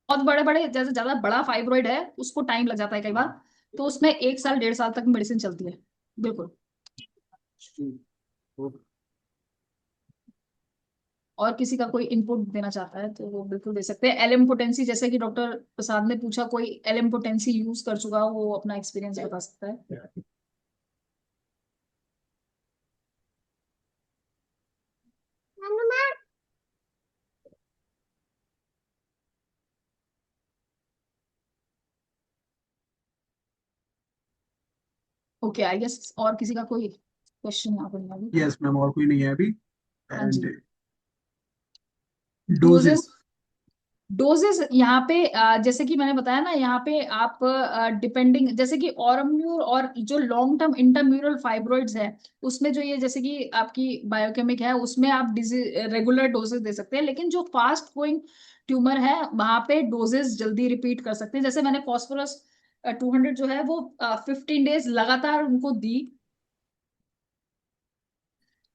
बहुत बड़े बड़े, जैसे ज्यादा बड़ा फाइब्रोइड है उसको टाइम लग जाता है कई बार, तो उसमें 1 साल 1.5 साल तक मेडिसिन चलती है। बिल्कुल। ठीक। ओके। और किसी का कोई इनपुट देना चाहता है तो वो बिल्कुल दे सकते हैं। एलएम पोटेंसी, जैसे कि डॉक्टर प्रसाद ने पूछा, कोई एलएम पोटेंसी यूज कर चुका हो, वो अपना एक्सपीरियंस बता सकता है। ओके, आई गेस और किसी का कोई क्वेश्चन यहाँ पर नहीं है अभी। यस मैम, और कोई नहीं है अभी। हाँ एंड जी। Doses, doses. डोजेस यहाँ पे जैसे कि मैंने बताया ना, यहाँ पे आप डिपेंडिंग, जैसे कि ऑरम्यूर और जो लॉन्ग टर्म इंटरम्यूरल फाइब्रोइड्स है, उसमें जो ये जैसे कि आपकी बायोकेमिक है, उसमें आप रेगुलर डोजेस दे सकते हैं। लेकिन जो फास्ट गोइंग ट्यूमर है, वहां पे डोजेस जल्दी रिपीट कर सकते हैं। जैसे मैंने फॉस्फोरस 200 जो है वो 15 डेज लगातार उनको दी,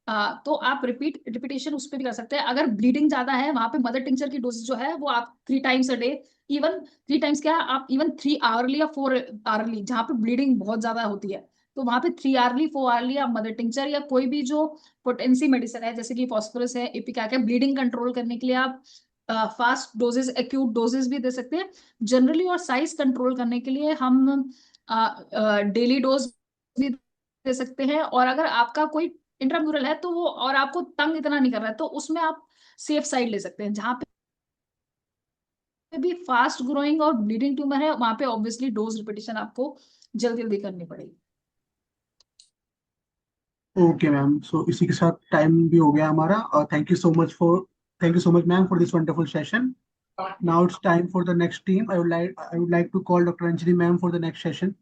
तो आप रिपीटेशन उस पर भी कर सकते हैं। अगर ब्लीडिंग ज्यादा है वहां पे मदर टिंचर की डोज जो है वो आप 3 times a day, even 3 times क्या, आप इवन 3 आवरली या 4 आवरली, जहां पे ब्लीडिंग बहुत ज्यादा होती है तो वहां पे 3 आवरली 4 आवरली आप मदर टिंचर या कोई भी जो पोटेंसी मेडिसिन है जैसे कि फॉस्फोरस है, इपिकैक है, ब्लीडिंग कंट्रोल करने के लिए आप फास्ट डोजेस, एक्यूट डोजेस भी दे सकते हैं जनरली। और साइज कंट्रोल करने के लिए हम डेली डोज भी दे सकते हैं। और अगर आपका कोई इंट्राम्यूरल है तो वो, और आपको तंग इतना नहीं कर रहा है, तो उसमें आप सेफ साइड ले सकते हैं। जहां पे भी फास्ट ग्रोइंग और ब्लीडिंग ट्यूमर है वहां पे ऑब्वियसली डोज रिपीटेशन आपको जल्दी जल्दी करनी पड़ेगी। ओके मैम, सो इसी के साथ टाइम भी हो गया हमारा। Thank you so much ma'am for this wonderful session. Now it's time for the next team. I would like to call Dr. Anjali ma'am for the next session.